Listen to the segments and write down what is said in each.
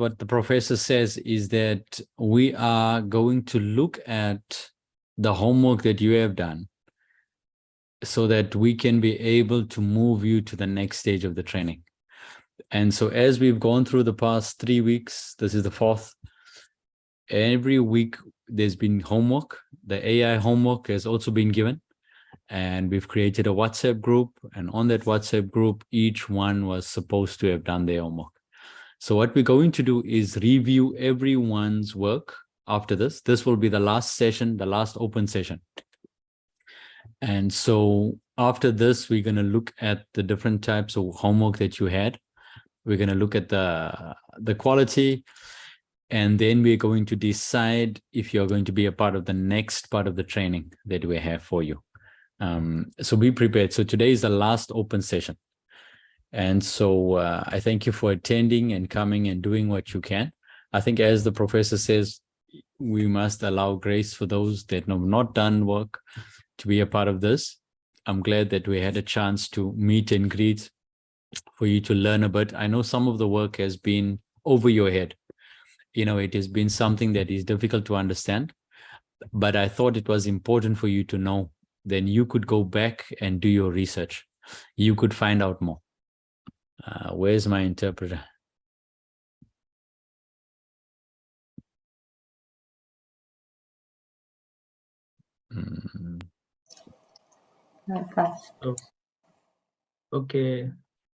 what the professor says is that we are going to look at the homework that you have done so that we can be able to move you to the next stage of the training. And so as we've gone through the past 3 weeks, this is the 4th, every week there's been homework. The AI homework has also been given. And we've created a WhatsApp group. And on that WhatsApp group, each one was supposed to have done their homework. So what we're going to do is review everyone's work after this. This will be the last session, the last open session. And so after this, we're going to look at the different types of homework that you had. We're going to look at the quality, and then we're going to decide if you're going to be a part of the next part of the training that we have for you. So be prepared. So today is the last open session. And so I thank you for attending and coming and doing what you can. I think as the professor says, we must allow grace for those that have not done work to be a part of this. I'm glad that we had a chance to meet and greet, for you to learn a bit. I know some of the work has been over your head. You know, it has been something that is difficult to understand, but I thought it was important for you to know. Then you could go back and do your research. You could find out more. Where's my interpreter? Oh. Okay,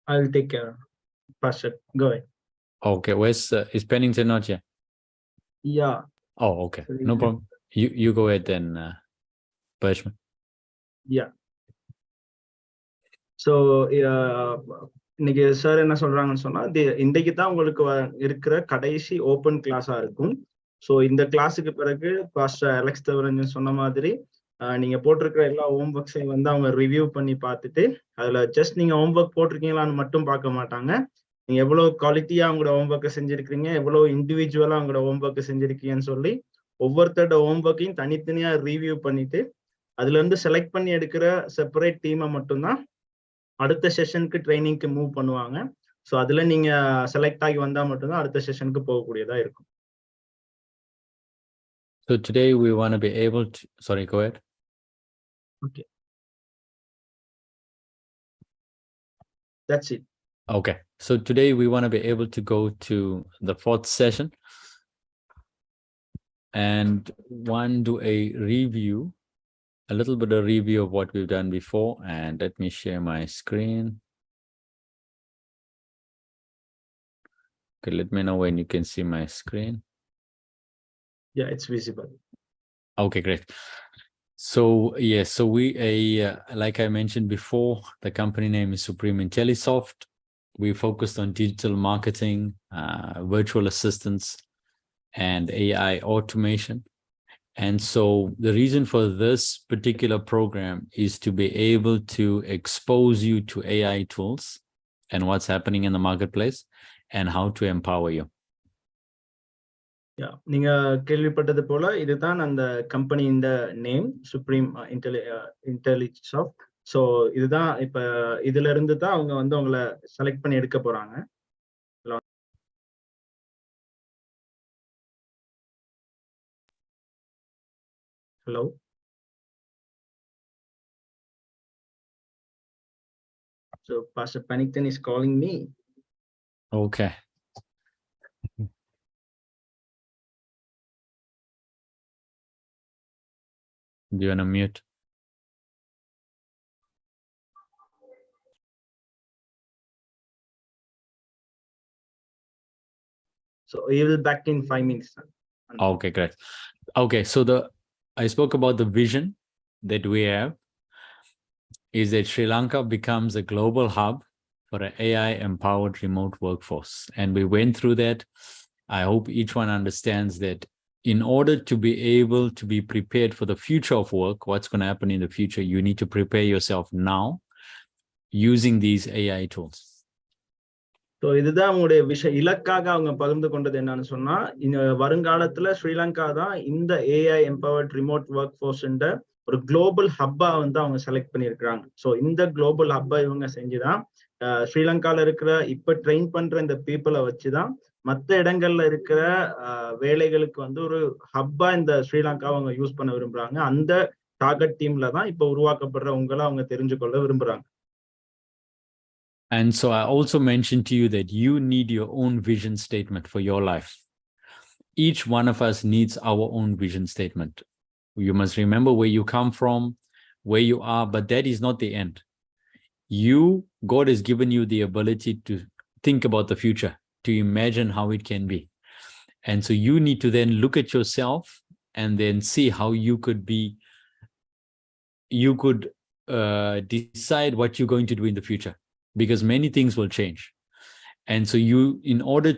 I'll take care. Pastor, go ahead. Okay, where's is Pennington not here? Yeah. Oh, okay, no problem. You go ahead then, Birchman. Yeah. So இன்னைக்கு sir என்ன சொல்றாங்கன்னு சொன்னா இன்றைக்கு தான் உங்களுக்கு இருக்கிற கடைசி open கிளாஸா இருக்கும். ஸோ இந்த கிளாஸுக்கு பிறகு பாஸ்டர் அலெக்ஸ் தவரஞ்சன் சொன்ன மாதிரி நீங்க போட்டிருக்கிற எல்லா ஹோம் ஒர்க்ஸையும் வந்து அவங்க ரிவ்யூ பண்ணி பார்த்துட்டு அதுல ஜஸ்ட் நீங்க ஹோம் ஒர்க் போட்டிருக்கீங்களான்னு மட்டும் பார்க்க மாட்டாங்க. நீங்க எவ்வளவு குவாலிட்டியா உங்களோட ஹோம் ஒர்க்கை செஞ்சிருக்கீங்க, எவ்வளவு இண்டிவிஜுவலா உங்களோட ஹோம் ஒர்க்கை செஞ்சிருக்கீங்கன்னு சொல்லி ஒவ்வொருத்தரோட ஹோம் ஒர்க்கையும் தனித்தனியா ரிவ்யூ பண்ணிட்டு அதுல இருந்து செலக்ட் பண்ணி எடுக்கிற செப்பரேட் டீமை மட்டும்தான் அடுத்த செஷனுக்கு ட்ரைனிங்க்கு மூவ் பண்ணுவாங்க. ஸோ அதுல நீங்க செலக்ட் ஆகி வந்தா மட்டும்தான் அடுத்த செஷனுக்கு போகக்கூடியதா இருக்கும். So today we want to be able to, sorry, go ahead. Okay. That's it. Okay. So today we want to be able to go to the 4th session and do a review, a little bit of review of what we've done before. And let me share my screen. Okay, let me know when you can see my screen. Yeah, it's visible. Okay, great. So yes, so we like I mentioned before, the company name is Supreme Intellisoft. We focused on digital marketing, virtual assistants, and AI automation. And so the reason for this particular program is to be able to expose you to AI tools and what's happening in the marketplace and how to empower you. நீங்க கேள்விப்பட்டது போல இதுதான் அந்த கம்பெனியின் name, supreme இன்டெலிசாஃப்ட். So இதுதான் இப்ப இதுல இருந்து தான் அவங்க வந்து உங்களை செலக்ட் பண்ணி எடுக்க போறாங்க. Hello, so Pastor Pennington is calling me. Okay. Do you want to mute? So he will back in 5 minutes. Okay, great. Okay, so I spoke about the vision that we have is that Sri Lanka becomes a global hub for an AI-empowered remote workforce. And we went through that. I hope each one understands that in order to be able to be prepared for the future of work, what's going to happen in the future, you need to prepare yourself now using these AI tools. So இதுதான் அவங்களுடைய இலக்காக அவங்க பகிர்ந்து கொண்டது என்னன்னு சொன்னா, இந்த வருங்காலத்துல ஸ்ரீலங்கா தான் இந்த AI empowered remote work force ஒரு குளோபல் ஹப்பா வந்து அவங்க செலக்ட் பண்ணியிருக்கிறாங்க. ஸோ இந்த குளோபல் ஹப்பை இவங்க செஞ்சுதான் ஸ்ரீலங்கால இருக்கிற இப்ப ட்ரெயின் பண்ற இந்த பீப்புளை வச்சுதான் மற்ற இடங்கள்ல இருக்கிற வேலைகளுக்கு வந்து ஒரு ஹப்பா இந்த ஸ்ரீலங்காவை அவங்க யூஸ் பண்ண விரும்புறாங்க. அந்த டார்கெட் டீம்ல தான் இப்ப உருவாக்கப்படுற உங்களை அவங்க தெரிஞ்சு கொள்ள விரும்புறாங்க. And so I also mentioned to you that you need your own vision statement for your life. Each one of us needs our own vision statement. You must remember where you come from, where you are, but that is not the end. God has given you the ability to think about the future, to imagine how it can be. And so you need to then look at yourself and then see how you could decide what you're going to do in the future, because many things will change. And so in order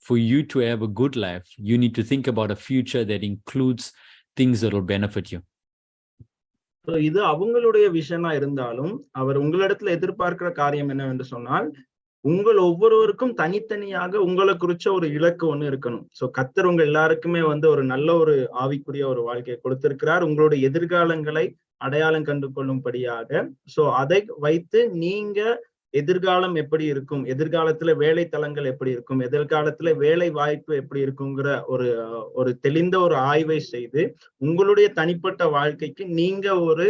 for you to have a good life, you need to think about a future that includes things that will benefit you. இது அவங்களுடைய விஷனா இருந்தாலும் அவர் உங்களிடத்துல எதிர்பார்க்கிற காரியம் என்னவென்று சொன்னால், உங்கள் ஒவ்வொருவருக்கும் தனித்தனியாக உங்களை குறிச்ச ஒரு இலக்கு ஒண்ணு இருக்கணும். சோ கர்த்தர் உங்க எல்லாருக்குமே வந்து ஒரு நல்ல ஒரு ஆவிக்குரிய ஒரு வாழ்க்கையை கொடுத்திருக்கிறார், உங்களுடைய எதிர்காலங்களை அடையாளம் கண்டு கொள்ளும்படியாக. சோ அதை வைத்து நீங்க எதிர்காலம் எப்படி இருக்கும், எதிர்காலத்துல வேலை தளங்கள் எப்படி இருக்கும், எதிர்காலத்துல வேலை வாய்ப்பு எப்படி இருக்குங்கிற ஒரு தெளிந்த ஒரு ஆய்வை செய்து உங்களுடைய தனிப்பட்ட வாழ்க்கைக்கு நீங்க ஒரு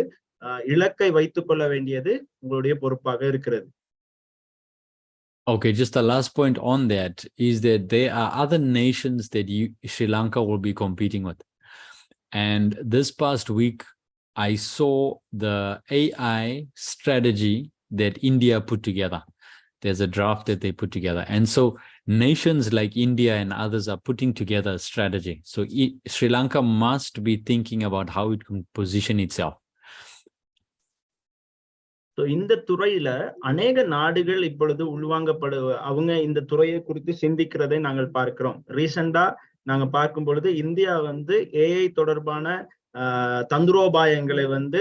இலக்கை வைத்துக் கொள்ள வேண்டியது உங்களுடைய பொறுப்பாக இருக்கிறது. Okay, just the last point on that is that there are other nations that Sri Lanka will be competing with. And this past week, I saw the AI strategy that India put together. There's a draft that they put together. And so nations like India and others are putting together a strategy. So Sri Lanka must be thinking about how it can position itself. இந்த துறையில அநேக நாடுகள் இப்பொழுது அவங்க இந்த துறையை குறித்து சிந்திக்கிறதை நாங்கள் பார்க்கிறோம். ரீசெண்டா நாங்க பார்க்கும் பொழுது இந்தியா வந்து ஏஐ தொடர்பான தந்திரோபாயங்களை வந்து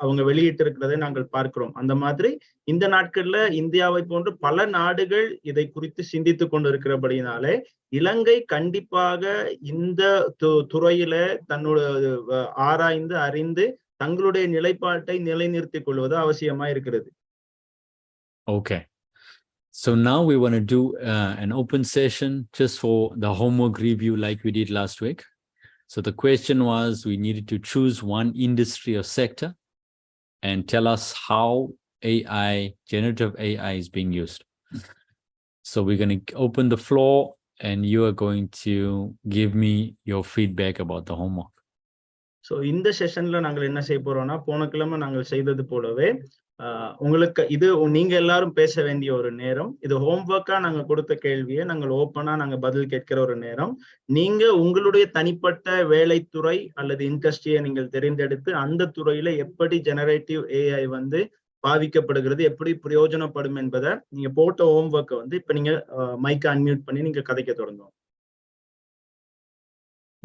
அவங்க வெளியிட்டு இருக்கிறதை நாங்கள் பார்க்கிறோம். அந்த மாதிரி இந்த நாட்கள்ல இந்தியாவை போன்று பல நாடுகள் இதை குறித்து சிந்தித்து கொண்டு இருக்கிறபடினாலே இலங்கை கண்டிப்பாக இந்த துறையில தன்னோட ஆராய்ந்து அறிந்து தங்களுடைய நிலைப்பாட்டை நிலைநிறுத்திக் கொள்வது அவசியமா இருக்கிறது. Okay. So now we want to do an open session just for the homework review like we did last week. So the question was, we needed to choose one industry or sector and tell us how generative AI is being used. So we're going to open the floor and you are going to give me your feedback about the homework. So இந்த செஷன்ல நாங்கள் என்ன செய்ய போறோம்னா, போன கிழமை நாங்கள் செய்தது போலவே உங்களுக்கு இது நீங்க எல்லாரும் பேச வேண்டிய ஒரு நேரம். இது ஹோம்ஒர்க்கா நாங்க கொடுத்த கேள்வியை நாங்கள் ஓப்பனா நாங்க பதில் கேட்கிற ஒரு நேரம். நீங்க உங்களுடைய தனிப்பட்ட வேலைத்துறை அல்லது இண்டஸ்ட்ரியை நீங்கள் தெரிந்தெடுத்து அந்த துறையில எப்படி ஜெனரேட்டிவ் ஏஐ வந்து பாவிக்கப்படுகிறது, எப்படி பிரயோஜனப்படும் என்பதை நீங்க போட்ட ஹோம்ஒர்க்கை வந்து இப்ப நீங்க மைக்கை அன்மியூட் பண்ணி நீங்க கதைக்க தொடங்கும்.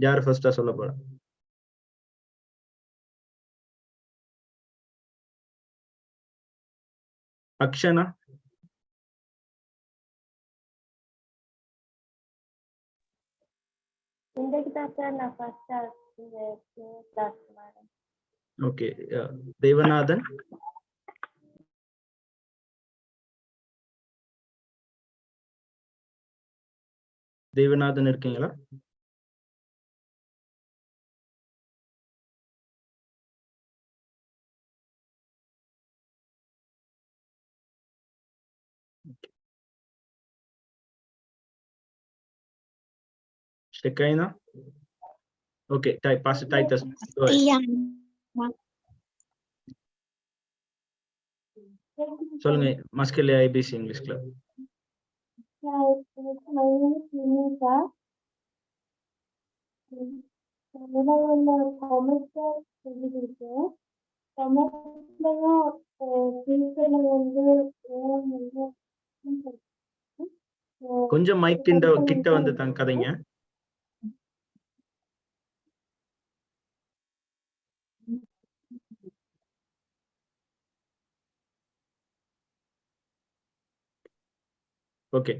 யார் ஃபர்ஸ்டா சொல்ல போற? அக்ஷனா? ஓகே. தேவநாதன்? தேவநாதன் இருக்கீங்களா? Shekaina? Okay, pass it, Titus. Go ahead. சொல்லுங்க, மஸ்கெலியா ஐபிசி இங்கிலீஷ் கிளப். கொஞ்சம் மைக் கிட்ட வந்து தான் கதைங்க. ஓகே.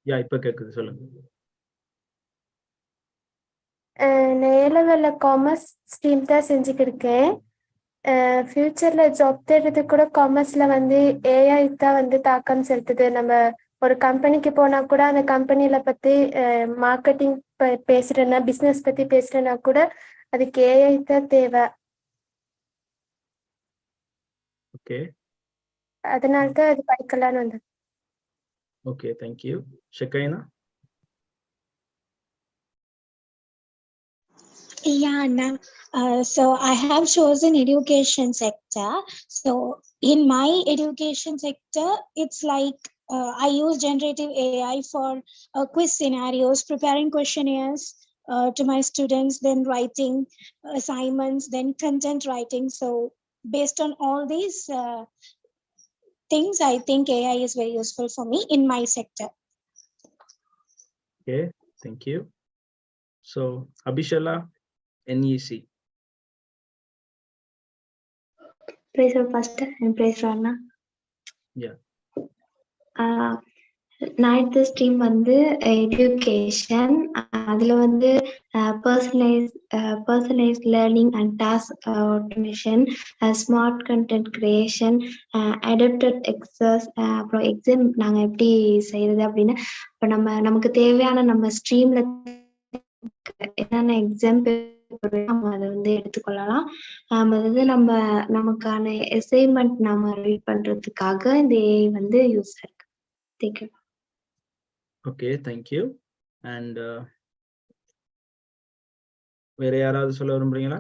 யா, இப்ப கேக்குது, சொல்லுங்க. நான் ஏலவெல்ல காமர்ஸ் ஸ்ட்ரீம் தான் செஞ்சுக்கிட்டு இருக்கேன். ஃபியூச்சர்ல ஜாப் தேடுறது கூட காமர்ஸ்ல வந்து ஏஐ தான் வந்து தாக்கம் செலுத்துது. நம்ம ஒரு கம்பெனிக்கு போனா கூட அந்த கம்பெனில பத்தி மார்க்கெட்டிங் பேசுறேன்னா பிசினஸ் பத்தி பேசுறேன்னா கூட அதுக்கு ஏஐ தான் தேவை. ஓகே அதனால தான் அது படிக்கலாம்னு வந்தது. Okay thank you. Shekinah? Yeah, Anna. So I have chosen education sector. So in my education sector, it's like I use generative AI for quiz scenarios, preparing questionnaires to my students, then writing assignments, then content writing. So based on all these things, I think AI is very useful for me in my sector. Okay, thank you. So Abhishala, NEC. Praise the Pastor and praise Rana. Yeah. நான் எடுத்த stream வந்து education. அதுல வந்து personalise learning and task automation, smart content creation, adapted access, அப்புறம் exam நாங்கள் எப்படி செய்யறது அப்படின்னு இப்போ நமக்கு தேவையான நம்ம ஸ்ட்ரீம்ல என்னென்ன எக்ஸாம் நம்ம அதை வந்து எடுத்துக்கொள்ளலாம். அதாவது நமக்கான அசைன்மெண்ட் நம்ம ரீட் பண்றதுக்காக இந்த ஏஐ வந்து யூஸ் இருக்கு. தேங்க்யூ. Okay thank you. அண்ட் வேற யாராவது சொல்ல விரும்புறீங்களா?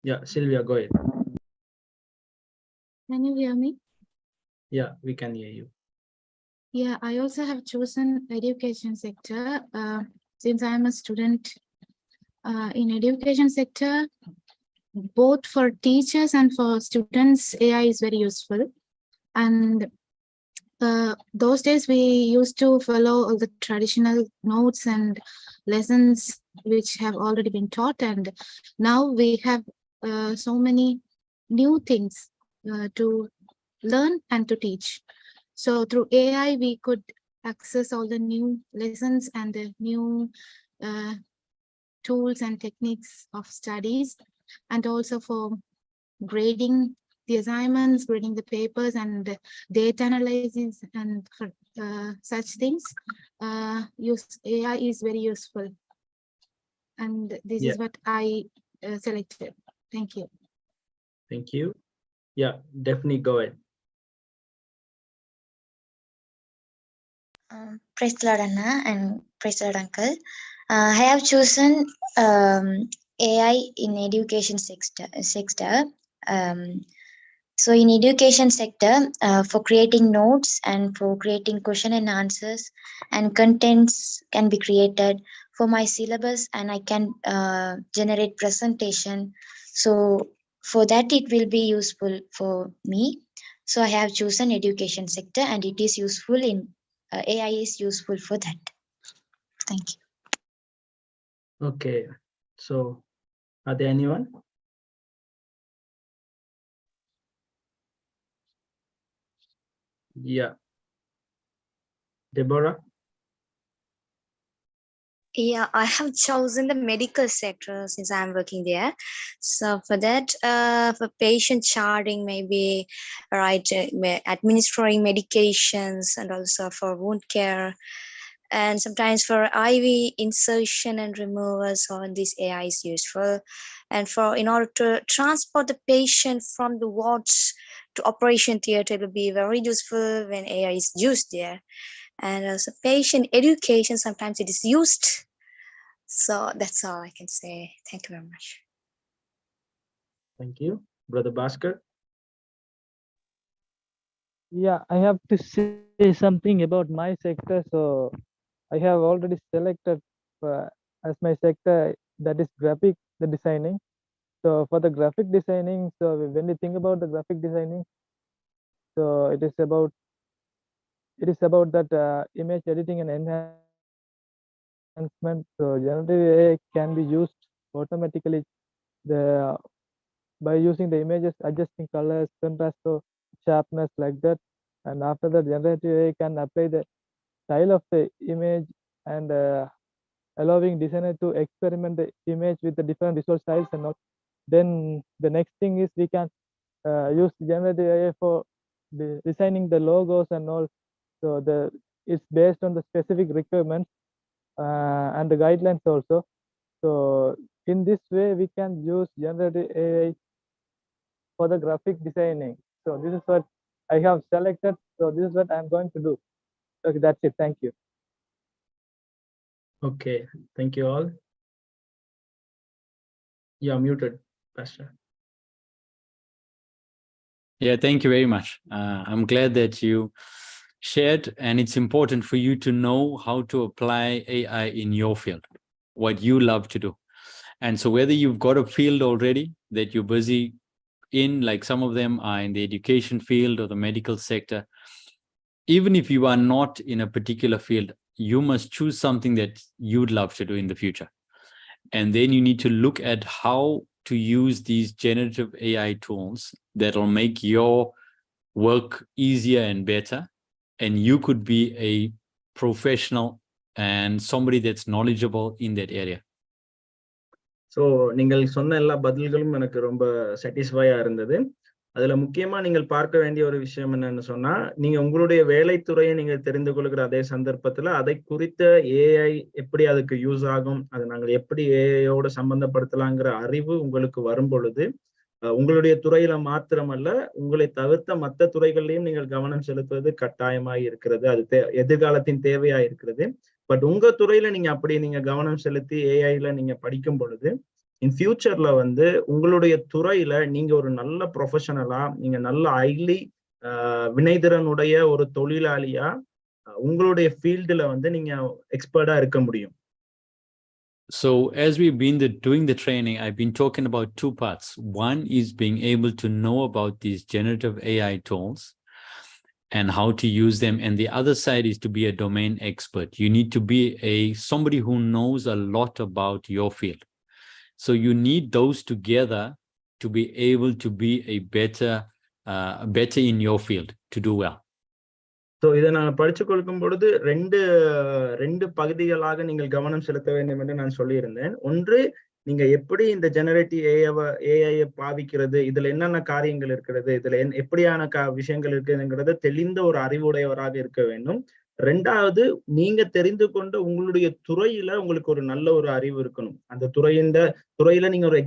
Yeah, Sylvia, go ahead. Can you hear me? Yeah, we can hear you. Yeah, I also have chosen education sector since I am a student in education sector. Both for teachers and for students, AI is very useful. And those days we used to follow all the traditional notes and lessons which have already been taught, and now we have so many new things to learn and to teach. So through AI, we could access all the new lessons and the new tools and techniques of studies, and also for grading the assignments, grading the papers, and data analysis, and for such things. AI is very useful, and this is what I selected. Thank you. Thank you. Yeah, definitely go ahead. Praise the Lord, Anna, and praise the Lord, Uncle. I have chosen AI in education sector. So in education sector, for creating notes and for creating question and answers and contents can be created for my syllabus, and I can generate presentation. So for that, it will be useful for me. So I have chosen education sector, and it is useful in AI is useful for that. Thank you. Okay, so are there anyone? Yeah, Deborah. Yeah, I have chosen the medical sector since I'm working there. So for that, for patient charting, maybe right, administering medications, and also for wound care, and sometimes for IV insertion and removal. So this AI is useful, and for in order to transport the patient from the wards to operation theater, it will be very useful when AI is used there. And also patient education, sometimes it is used. So that's all I can say. Thank you very much. Thank you. Brother Bhaskar. Yeah, I have to say something about my sector. So I have already selected as my sector, that is graphic designing. So for the graphic designing, so when we think about the graphic designing, so it is about that image editing and enhancement. So generative AI can be used automatically by using the images, adjusting colors, contrast, so sharpness, like that. And after that, generative AI can apply the style of the image and allowing designer to experiment the image with the different visual styles and all. Then the next thing is we can use generative AI for designing the logos and all. So it's based on the specific requirements and the guidelines also. So in this way, we can use generative AI for the graphic designing. So this is what I have selected. So this is what I'm going to do. Okay, that's it. Thank you. Okay, thank you all. Yeah, muted, Pastor. Yeah, thank you very much. I'm glad that you shared, and it's important for you to know how to apply AI in your field, what you love to do. And so whether you've got a field already that you're busy in, like some of them are in the education field or the medical sector, even if you are not in a particular field, you must choose something that you'd love to do in the future. And then you need to look at how to use these generative AI tools that will make your work easier and better. And you could be a professional and somebody that's knowledgeable in that area. So நீங்கள் சொன்ன எல்லா பதில்களும் எனக்கு ரொம்ப சாட்டிஸ்ஃபையா இருந்தது. அதுல முக்கியமா நீங்கள் பார்க்க வேண்டிய ஒரு விஷயம் என்னன்னு சொன்னா, நீங்க உங்களுடைய வேலைத்துறையை நீங்க தெரிந்து கொள்கிற அதே சந்தர்ப்பத்துல அதை குறித்த ஏஐ எப்படி அதுக்கு யூஸ் ஆகும், அதை நாங்கள் எப்படி ஏஐயோட சம்பந்தப்படுத்தலாங்கிற அறிவு உங்களுக்கு வரும் பொழுது, உங்களுடைய துறையில மாத்திரமல்ல, உங்களை தவிர்த்த மற்ற துறைகள்லையும் நீங்கள் கவனம் செலுத்துவது கட்டாயமாய் இருக்கிறது. அது எதிர்காலத்தின் தேவையா இருக்கிறது. பட் உங்க துறையில நீங்க அப்படி நீங்க கவனம் செலுத்தி ஏஐல நீங்க படிக்கும் பொழுது, இன் ஃபியூச்சர்ல வந்து உங்களுடைய துறையில நீங்க ஒரு நல்ல ப்ரொஃபஷனலா, நீங்க நல்ல ஹைலி வினைத்திறனுடைய ஒரு தொழிலாளியா உங்களுடைய ஃபீல்டுல வந்து நீங்க எக்ஸ்பர்ட்டா இருக்க முடியும். So as we've been doing the training, I've been talking about two parts. One is being able to know about these generative AI tools and how to use them. And the other side is to be a domain expert. You need to be somebody who knows a lot about your field. So you need those together to be able to be a better in your field, to do well. So இதை நாங்கள் படிச்சு கொடுக்கும் பொழுது ரெண்டு பகுதிகளாக நீங்கள் கவனம் செலுத்த வேண்டும் என்று நான் சொல்லியிருந்தேன். ஒன்று, நீங்க எப்படி இந்த ஜெனரேட்டிவ் ஏஐயை பாவிக்கிறது, இதுல என்னென்ன காரியங்கள் இருக்கிறது, இதுல எப்படியான விஷயங்கள் இருக்குதுங்கிறத தெளிந்த ஒரு அறிவுடையவராக இருக்க வேண்டும். ரெண்டாவது, நீங்க தெரிந்து கொண்ட உங்களுடைய துறையில உங்களுக்கு ஒரு நல்ல ஒரு அறிவு இருக்கணும். அந்த துறையில நீங்க ஒரு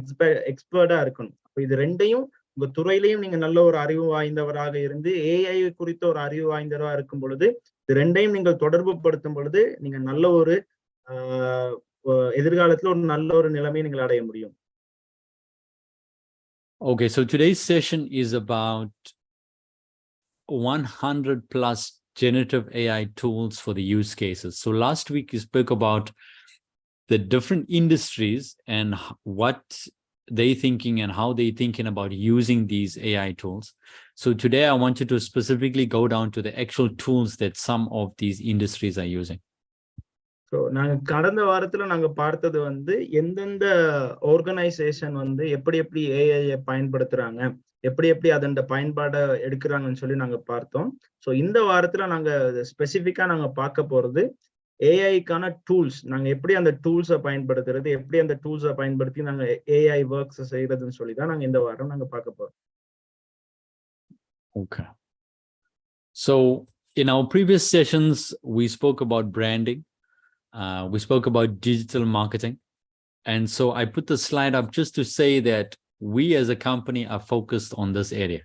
எக்ஸ்பர்ட்டா இருக்கணும். அப்ப இது ரெண்டையும் உங்க துறையிலையும் நீங்க நல்ல ஒரு அறிவு வாய்ந்தவராக இருந்து ஏஐ குறித்த ஒரு அறிவு வாய்ந்தவராக இருக்கும் பொழுது, இது ரெண்டையும் நீங்கள் தொடர்பு படுத்தும் பொழுது நீங்க நல்ல ஒரு எதிர்காலத்துல ஒரு நல்ல ஒரு நிலைமையை நீங்கள் அடைய முடியும். Okay, so today's session is about 100 plus generative AI tools for the use cases. So last week we spoke about the different industries and what they thinking and how they thinking about using these AI tools. So today I wanted to specifically go down to the actual tools that some of these industries are using. So நாங்கள் கடந்த வாரத்துல நாங்க பார்த்தது வந்து எந்தெந்த organisation வந்து எப்படி ஏஐயை பயன்படுத்துறாங்க, எப்படி அதன் பயன்பாடை எடுக்கிறாங்கன்னு சொல்லி நாங்க பார்த்தோம். ஸோ இந்த வாரத்துல நாங்க ஸ்பெசிஃபிக்கா நாங்க பார்க்க போறது ஏஐக்கான டூல்ஸ். நாங்க எப்படி அந்த டூல்ஸை பயன்படுத்துறது, எப்படி அந்த டூல்ஸை பயன்படுத்தி நாங்க ஏஐ ஒர்க்ஸ் செய்யறதுன்னு சொல்லி தான் நாங்க இந்த வாரம் நாங்க பார்க்க போறோம். Okay. So in our previous sessions, we spoke about branding. We spoke about digital marketing. And so I put the slide up just to say that we as a company are focused on this area.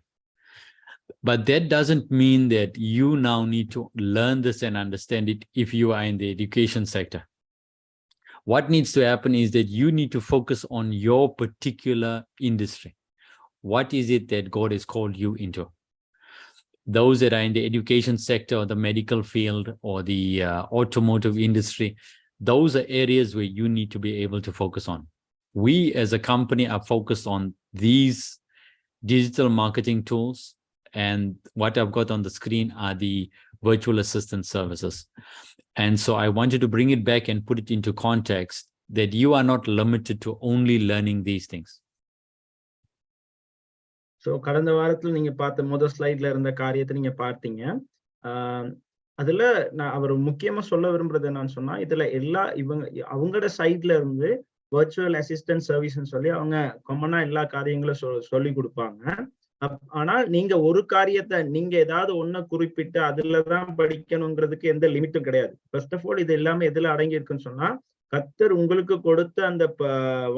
But that doesn't mean that you now need to learn this and understand it if you are in the education sector. What needs to happen is that you need to focus on your particular industry. What is it that God has called you into? Those that are in the education sector or the medical field or the automotive industry, those are areas where you need to be able to focus on. We as a company are focused on these digital marketing tools, and what I've got on the screen are the virtual assistant services. And so I wanted to bring it back and put it into context that you are not limited to only learning these things. So கடந்த வாரத்தில் நீங்க பார்த்த முதல் ஸ்லைட்ல இருந்த காரியத்தை நீங்க பார்த்தீங்க. அதுல நான் அவர் முக்கியமா சொல்ல விரும்புறது என்னன்னு சொன்னா, இதுல அவங்களோட சைட்ல இருந்து virtual assistant service சொல்லி அவங்க காமனா எல்லா காரியங்களும் சொல்லி கொடுப்பாங்க. ஆனால் நீங்க ஒரு காரியத்தை நீங்க ஏதாவது ஒன்ன குறிப்பிட்டு அதுலதான் படிக்கணுங்கிறதுக்கு எந்த லிமிட்டும் கிடையாது. ஃபர்ஸ்ட் ஆஃப் ஆல் இது எல்லாமே எதுல அடங்கி இருக்குன்னு சொன்னா, கர்த்தர் உங்களுக்கு கொடுத்த அந்த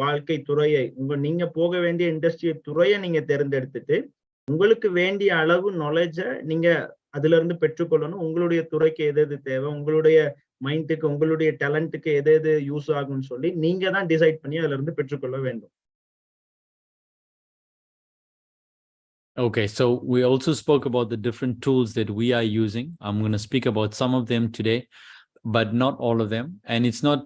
வாழ்க்கை துறையை நீங்க போக வேண்டிய இண்டஸ்ட்ரி துறையை நீங்க தேர்ந்தெடுத்துட்டு உங்களுக்கு வேண்டிய அளவு நாலேஜை நீங்க அதுல இருந்து பெற்றுக்கொள்ளணும். உங்களுடைய துறைக்கு எது எது தேவை, உங்களுடைய மைண்டுக்கு உங்களுடைய டேலண்ட்டுக்கு எது எது யூஸ் ஆகும்னு சொல்லி நீங்க தான் டிசைட் பண்ணி அதுல இருந்து பெற்றுக்கொள்ள வேண்டும். Okay, so we also spoke about the different tools that we are using. I'm going to speak about some of them today, but not all of them. And it's not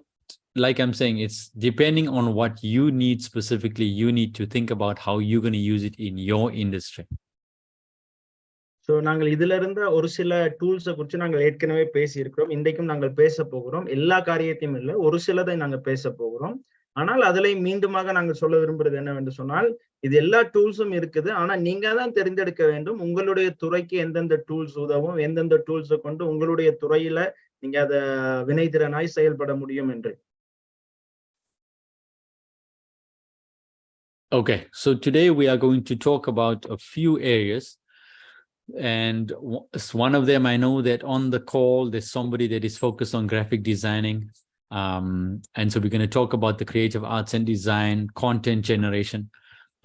like I'm saying, it's depending on what you need specifically. You need to think about how you're going to use it in your industry. So நாங்கள் இதுல இருந்த ஒரு சில டூல்ஸை குறித்து நாங்கள் ஏற்கனவே பேசி இருக்கிறோம். இன்றைக்கும் நாங்கள் பேச போகிறோம். எல்லா காரியத்தையும் இல்லை, ஒரு சிலதை நாங்கள் பேச போகிறோம். ஆனால் அதில் மீண்டுமாக நாங்கள் சொல்ல விரும்புறது என்னவென்று சொன்னால், இது எல்லா டூல்ஸும் இருக்குது. ஆனா நீங்க தான் தெரிந்தெடுக்க வேண்டும் உங்களுடைய துறைக்கு எந்தெந்த டூல்ஸ் உதவும், எந்தெந்த டூல்ஸை கொண்டு உங்களுடைய துறையில நீங்க அதை வினைத்திறனாய் செயல்பட முடியும் என்று. Okay, so today we are going to talk about a few areas. And one of them, I know that on the call, there's somebody that is focused on graphic designing. And so we're going to talk about the creative arts and design, content generation.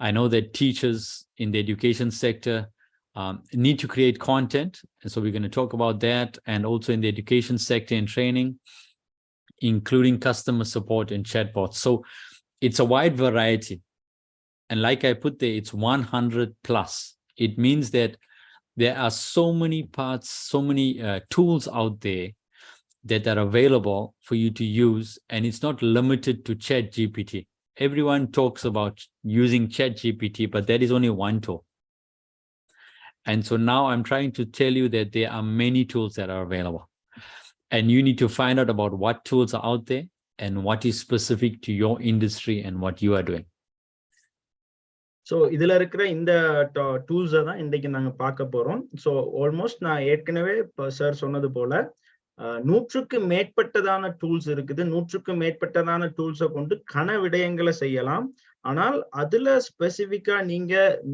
I know that teachers in the education sector need to create content. And so we're going to talk about that. And also in the education sector and training, including customer support and chatbots. So it's a wide variety. And like I put there, it's 100 plus. It means that there are so many parts, so many tools out there that are available for you to use. And it's not limited to ChatGPT. Everyone talks about using ChatGPT, but that is only one tool. And so now I'm trying to tell you that there are many tools that are available. And you need to find out about what tools are out there and what is specific to your industry and what you are doing. So இதுல இருக்கிற இந்த டூல்ஸை தான் இன்றைக்கு நாங்கள் பார்க்க போறோம். So almost நான் ஏற்கனவே இப்போ சார் சொன்னது போல 100க்கு மேற்பட்டதான டூல்ஸ் இருக்குது. 100க்கு மேற்பட்டதான டூல்ஸை கொண்டு விடயங்களை செய்யலாம். ஆனால் அதுல ஸ்பெசிபிக்கா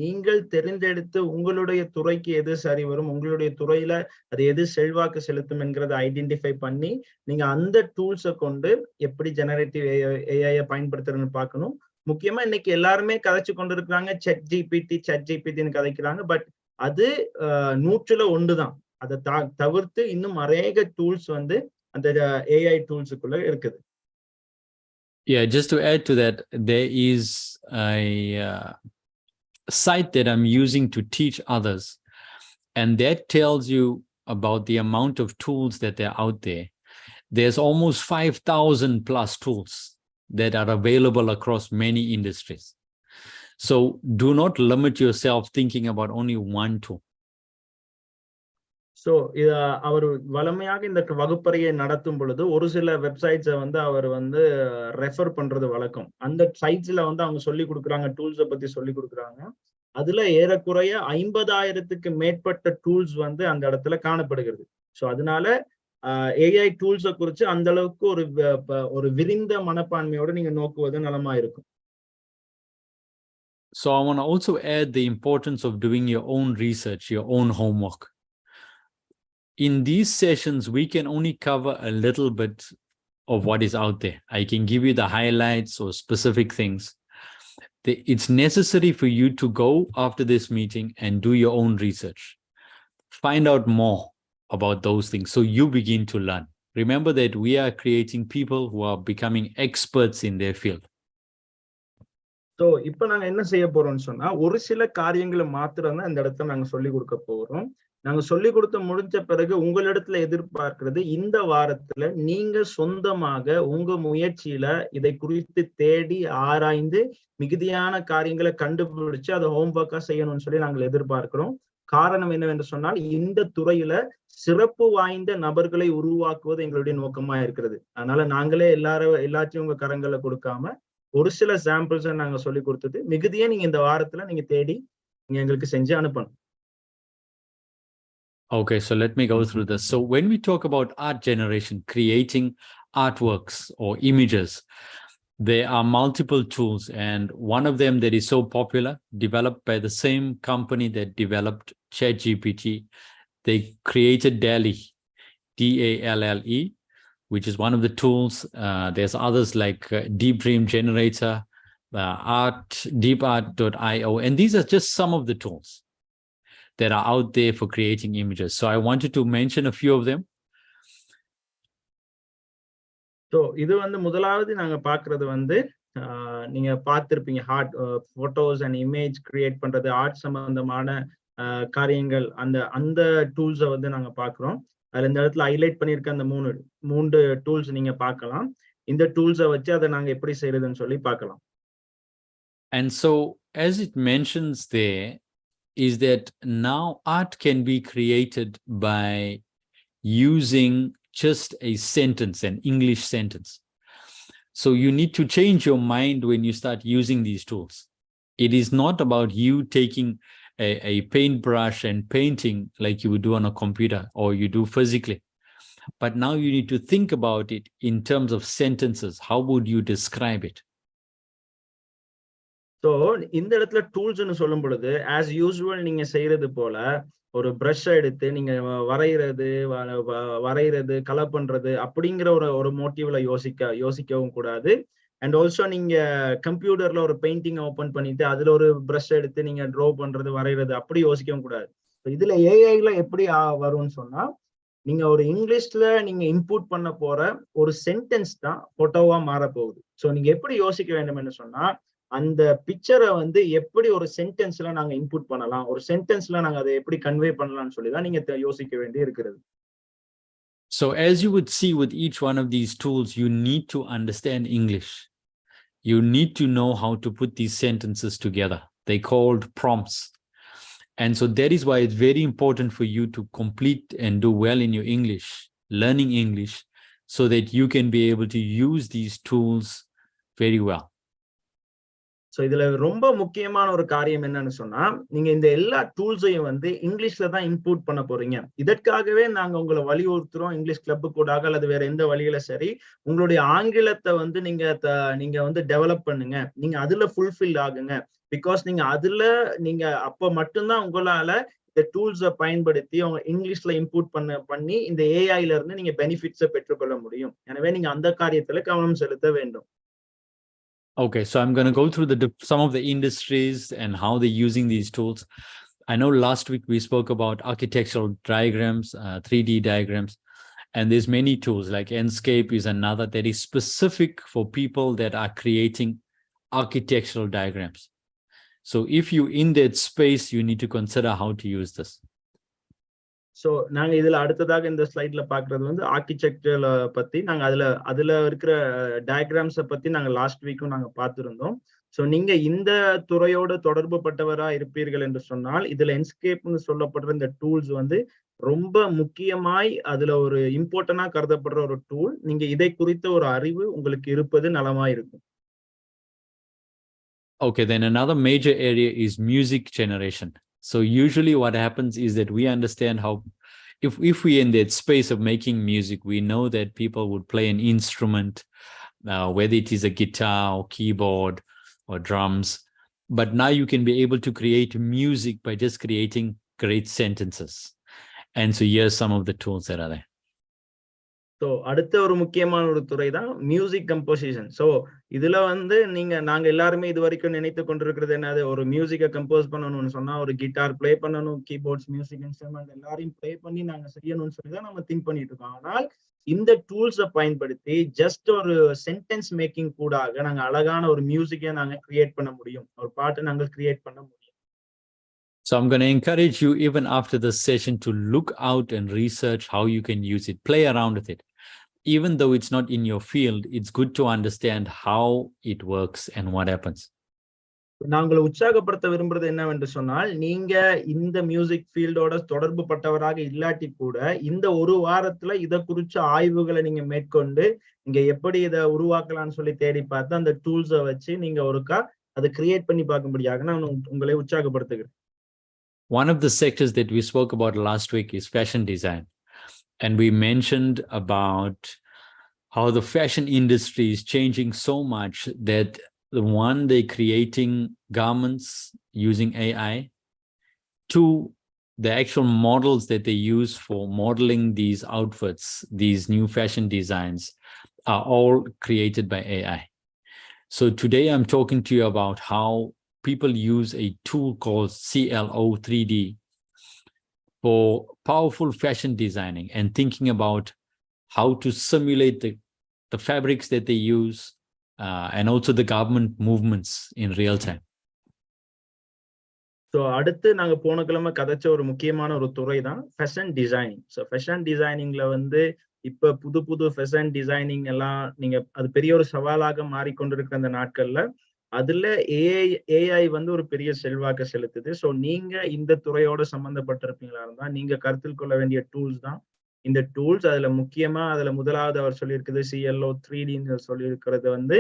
நீங்கள் தெரிந்தெடுத்து உங்களுடைய துறைக்கு எது சரி வரும், உங்களுடைய துறையில அது எது செல்வாக்கு செலுத்தும் என்கிறத ஐடென்டிஃபை பண்ணி நீங்க அந்த டூல்ஸை கொண்டு எப்படி ஜெனரேட்டிவ் ஏஐ பயன்படுத்துறதுன்னு பார்க்கணும். முக்கியமா இன்னைக்கு எல்லாருமே கதைச்சு கொண்டு இருக்கிறாங்க சாட் ஜிபிடின்னு கதைக்கிறாங்க. பட் அது 100ல 1 தான். அதை தவிர்த்து இன்னும் நிறைய டூல்ஸ் வந்து அந்த ஏஐ டூல்ஸுக்குள்ள இருக்குது. Yeah, just to add to that, there is a site that I'm using to teach others, and that tells you about the amount of tools that they're out there. There's almost 5,000 plus tools that are available across many industries. So do not limit yourself thinking about only one tool. So அவர் வளமையாக இந்த வகுப்பறையை நடத்தும் பொழுது ஒரு சில வெப்சைட்ஸை வந்து அவர் வந்து refer பண்றது வழக்கம். அந்த சைட்ஸ்ல வந்து அவங்க சொல்லி கொடுக்குறாங்க, டூல்ஸை பத்தி சொல்லி கொடுக்குறாங்க. அதுல ஏறக்குறைய 50,000க்கு மேற்பட்ட டூல்ஸ் வந்து அந்த இடத்துல காணப்படுகிறது. ஸோ அதனால ஏஐ டூல்ஸை குறித்து அந்த அளவுக்கு ஒரு விரிந்த மனப்பான்மையோட நீங்க நோக்குவது நலமா இருக்கும். So I want to also add the importance of doing your own research, your own homework. In these sessions, we can only cover a little bit of what is out there. I can give you the highlights or specific things. It's necessary for you to go after this meeting and do your own research. Find out more about those things so you begin to learn. Remember that we are creating people who are becoming experts in their field. So இப்போ நாங்க என்ன செய்ய போறோம்னு சொன்னா, ஒரு சில காரியங்களை மாத்திரம் தான் இந்த இடத்துல நாங்க சொல்லி கொடுக்க போறோம். நாங்க சொல்லி கொடுத்து முடிஞ்ச பிறகு உங்களிடத்துல எதிர்பார்க்கிறது, இந்த வாரத்துல நீங்க சொந்தமாக உங்க முயற்சியில இதை குறித்து தேடி ஆராய்ந்து மிகுதியான காரியங்களை கண்டுபிடிச்சு அதை ஹோம்ஒர்க்கா செய்யணும்னு சொல்லி நாங்கள் எதிர்பார்க்கிறோம். காரணம் என்னவென்று சொன்னால், இந்த துறையில சிறப்பு வாய்ந்த நபர்களை உருவாக்குவது எங்களுடைய நோக்கமா இருக்கிறது. அதனால நாங்களே எல்லாத்தையும் உங்க கரங்களை கொடுக்காம ஒரு சில சாம்பிள்ஸை நாங்க சொல்லி கொடுத்தது மிகுதியே நீங்க இந்த வாரத்துல நீங்க தேடி நீங்க எங்களுக்கு செஞ்சு அனுப்பணும். Okay, so let me go through this. So when we talk about art generation, creating artworks or images, There are multiple tools, and one of them that is so popular, developed by the same company that developed ChatGPT, they created DALL-E, DALLE, which is one of the tools. There's others like Deep Dream Generator, deepart.io, and these are just some of the tools that are out there for creating images. So I wanted to mention a few of them. So இது வந்து முதலாவது நாங்க பாக்குறது வந்து நீங்க பார்த்திருப்பீங்க art photos and image create பண்றது, art சம்பந்தமான காரியங்கள், அந்த டூல்ஸை வந்து நாங்க பாக்குறோம். அதுல இந்த இடத்துல ஹைலைட் பண்ணியிருக்க அந்த மூன்று டூல்ஸ் நீங்க பார்க்கலாம். இந்த டூல்ஸை வச்சு அதை நாங்க எப்படி செய்யறதுன்னு சொல்லி பார்க்கலாம். And so as it mentions there is that now art can be created by using just a sentence, an English sentence. So you need to change your mind when you start using these tools. It is not about you taking a paintbrush and painting like you would do on a computer or you do physically. But now you need to think about it in terms of sentences. How would you describe it? So இந்த இடத்துல டூல்ஸ்ன்னு சொல்லும் பொழுது as usual நீங்க செய்யறது போல ஒரு brush எடுத்து நீங்க வரைகிறது கலர் பண்றது அப்படிங்கிற ஒரு மோட்டிவ்ல யோசிக்கவும் கூடாது. அண்ட் ஆல்சோ நீங்க கம்ப்யூட்டர்ல ஒரு பெயிண்டிங் ஓபன் பண்ணிட்டு அதுல ஒரு ப்ரஷ் எடுத்து நீங்க ட்ரா பண்றது வரைகிறது அப்படி யோசிக்கவும் கூடாது. இதுல ஏஐல எப்படி வரும்னு சொன்னா, நீங்க ஒரு இங்கிலீஷ்ல நீங்க இன்புட் பண்ண போற ஒரு சென்டென்ஸ் தான் போட்டோவா மாற போகுது. ஸோ நீங்க எப்படி யோசிக்க வேண்டும் சொன்னா, அந்த பிக்சரை வந்து எப்படி ஒரு சென்டென்ஸ்ல நாங்க இன்புட் பண்ணலாம், ஒரு சென்டென்ஸ்ல நாங்க அதை எப்படி கன்வே பண்ணலாம்னு சொல்லி தான் நீங்க யோசிக்க வேண்டி இருக்கிறது. So as you would see with each one of these tools, you need to understand English. You need to know how to put these sentences together. They're called prompts. And so that is why it's very important for you to complete and do well in your English, learning English, so that you can be able to use these tools very well. So இதுல ரொம்ப முக்கியமான ஒரு காரியம் என்னன்னு சொன்னா, நீங்க இந்த எல்லா டூல்ஸையும் வந்து இங்கிலீஷ்ல தான் இன்புட் பண்ண போறீங்க. இதற்காகவே நாங்க உங்களை வலியுறுத்துறோம், இங்கிலீஷ் கிளப்பு கூடாக அல்லது வேற எந்த வழியில சரி உங்களுடைய ஆங்கிலத்தை வந்து நீங்க வந்து டெவலப் பண்ணுங்க, நீங்க அதுல ஃபுல்ஃபில் ஆகுங்க. பிகாஸ் நீங்க அப்ப மட்டும்தான் உங்களால இந்த டூல்ஸை பயன்படுத்தி அவங்க இங்கிலீஷ்ல இன்புட் பண்ணி இந்த ஏஐல இருந்து நீங்க பெனிஃபிட்ஸை பெற்றுக்கொள்ள முடியும். எனவே நீங்க அந்த காரியத்துல கவனம் செலுத்த வேண்டும். Okay, so I'm going to go through some of the industries and how they're using these tools. I know last week we spoke about architectural diagrams, 3D diagrams, and there's many tools like Enscape is another that is specific for people that are creating architectural diagrams. So if you're in that space, you need to consider how to use this. So நாங்க இதுல அடுத்ததாக இந்த ஸ்லைட்ல பாக்குறது வந்து ஆர்கிடெக்சர்ல பத்தி நாங்க அதுல இருக்கிற டயக்ராம்ஸை பத்தி நாங்க லாஸ்ட் வீக்கும் நாங்க பார்த்திருந்தோம். ஸோ நீங்க இந்த துறையோடு தொடர்பு பட்டவரா இருப்பீர்கள் என்று சொன்னால் இதுல என்ஸ்கேப்னு சொல்லப்படுற இந்த டூல்ஸ் வந்து ரொம்ப முக்கியமாய் அதுல ஒரு இம்பார்ட்டன்டா கருதப்படுற ஒரு டூல். நீங்க இதை குறித்த ஒரு அறிவு உங்களுக்கு இருப்பது நலமா இருக்கும். Okay, then another major area is music generation. So usually what happens is that we understand how, if we in that space of making music, we know that people would play an instrument, whether it is a guitar or keyboard or drums. But now you can be able to create music by just creating great sentences. And so here's some of the tools that are there. So அடுத்த ஒரு முக்கியமான ஒரு துறை தான் music composition. So இதுல வந்து நாங்க எல்லாருமே இது வரைக்கும் நினைத்து கொண்டிருக்கிறது என்னது, ஒரு மியூசிக்கை கம்போஸ் பண்ணணும்னு சொன்னா ஒரு கிட்டார் பிளே பண்ணணும், கீபோர்ட்ஸ், மியூசிக் இன்ஸ்ட்ருமெண்ட் எல்லாரையும் பிளே பண்ணி நாங்க செய்யணும்னு சொல்லி தான் நம்ம திங்க் பண்ணிட்டு இருக்கோம். ஆனால் இந்த டூல்ஸை பயன்படுத்தி ஜஸ்ட் ஒரு சென்டென்ஸ் மேக்கிங் கூடாக நாங்க அழகான ஒரு மியூசிக்கை நாங்க கிரியேட் பண்ண முடியும், ஒரு பாட்டை நாங்கள் கிரியேட் பண்ண முடியும். So I'm going to encourage you even after this session to look out and research how you can use it, play around with it. Even though it's not in your field, it's good to understand how it works and what happens. நான் உங்களை உற்சாகப்படுத்த விரும்புறது என்னவென்று சொன்னால், நீங்க இந்த music ஃபீல்டோட தொடர்பு பட்டவராக இல்லாட்டி கூட இந்த ஒரு வாரத்துல இதை குறிச்ச ஆய்வுகளை நீங்க மேற்கொண்டு நீங்க எப்படி இதை உருவாக்கலாம்னு சொல்லி தேடி பார்த்து அந்த டூல்ஸை வச்சு நீங்க ஒருக்கா அதை கிரியேட் பண்ணி பார்க்கும்படியாக நான் உங்களை உற்சாகப்படுத்துகிறேன். One of the sectors that we spoke about last week is fashion design. And we mentioned about how the fashion industry is changing so much that they're creating garments using AI, to the actual models that they use for modeling these outfits, these new fashion designs, are all created by AI. So today I'm talking to you about how people use a tool called CLO 3D for powerful fashion designing and thinking about how to simulate the fabrics that they use and also the government movements in real time. So அடுத்து நாங்க போன கிழமை கதைச்ச ஒரு முக்கியமான ஒரு துறை தான் fashion designing. So fashion டிசைனிங்ல வந்து இப்ப புது புது ஃபேஷன் டிசைனிங் எல்லாம் நீங்க அது பெரிய ஒரு சவாலாக மாறிக்கொண்டிருக்கிற அந்த நாட்கள்ல அதுல ஏஐ வந்து ஒரு பெரிய செல்வாக்கு செலுத்துது. ஸோ நீங்க இந்த துறையோட சம்பந்தப்பட்டிருப்பீங்களா இருந்தா நீங்க கருத்தில் கொள்ள வேண்டிய டூல்ஸ் தான் இந்த டூல்ஸ். அதுல முக்கியமா அதுல முதலாவது அவர் சொல்லியிருக்குது CLO 3Dன்னு சொல்லியிருக்கிறது வந்து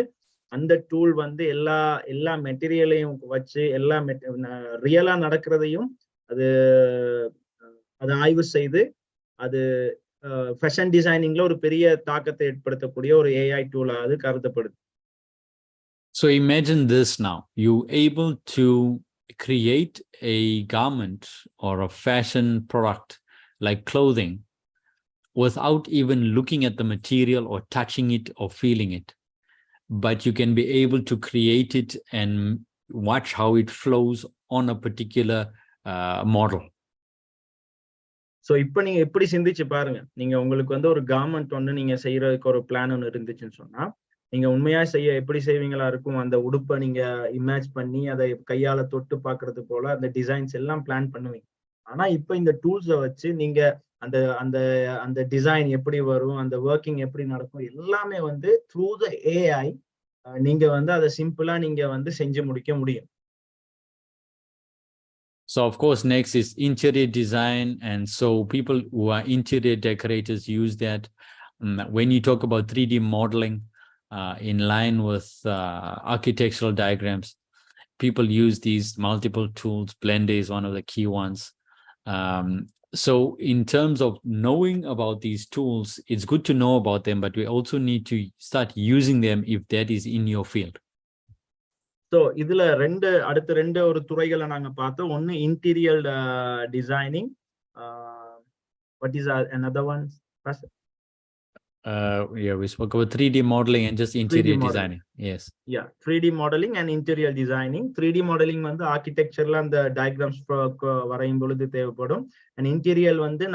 அந்த டூல் வந்து எல்லா மெட்டீரியலையும் வச்சு எல்லா ரியலா நடக்கிறதையும் அது ஆய்வு செய்து அது ஃபேஷன் டிசைனிங்ல ஒரு பெரிய தாக்கத்தை ஏற்படுத்தக்கூடிய ஒரு AI டூலா அது கருதப்படுது. So imagine this now, you able to create a garment or a fashion product like clothing without even looking at the material or touching it or feeling it. But you can be able to create it and watch how it flows on a particular model. So இப்போ நீங்க எப்படி சிந்திச்சு பாருங்க, நீங்க உங்களுக்கு வந்து ஒரு garment ஒன்று நீங்க செய்யறதுக்கு ஒரு பிளான் ஒன்று இருந்துச்சுன்னு சொன்னா நீங்க உண்மையா எப்படி செய்வீங்களா இருக்கும். அந்த உடுப்பை நீங்க இமேஜ் பண்ணி அதை கையால தொட்டு பாக்குறது போல அந்த டிசைன்ஸ் எல்லாம் பிளான் பண்ணுவீங்க. ஆனா இப்ப இந்த டூல்ஸை வச்சு நீங்க அந்த அந்த அந்த டிசைன் எப்படி வரும், அந்த ஒர்க்கிங் எப்படி நடக்கும், எல்லாமே வந்து த்ரூ த AI நீங்க வந்து அதை சிம்பிளா நீங்க வந்து செஞ்சு முடிக்க முடியும். So of course, next is interior design, and so people who are interior decorators use that. When you talk about 3D modeling in line with architectural diagrams, people use these multiple tools. Blender is one of the key ones. So in terms of knowing about these tools, it's good to know about them, but we also need to start using them if that is in your field. So இதுல அடுத்த ரெண்டு ஒரு துறைகளை நாங்க பார்த்தோம். ஒன்னு interior designing. What is another one? Yeah, we spoke about 3D modeling and just interior designing. Yes. Yeah, 3D modeling and interior designing. 3D modeling வந்து ஆர்கிடெக்சர்ல அந்த டயக்ராம்ஸ் வரையும் பொழுது தேவைப்படும். அண்ட் இன்டீரியர் வந்து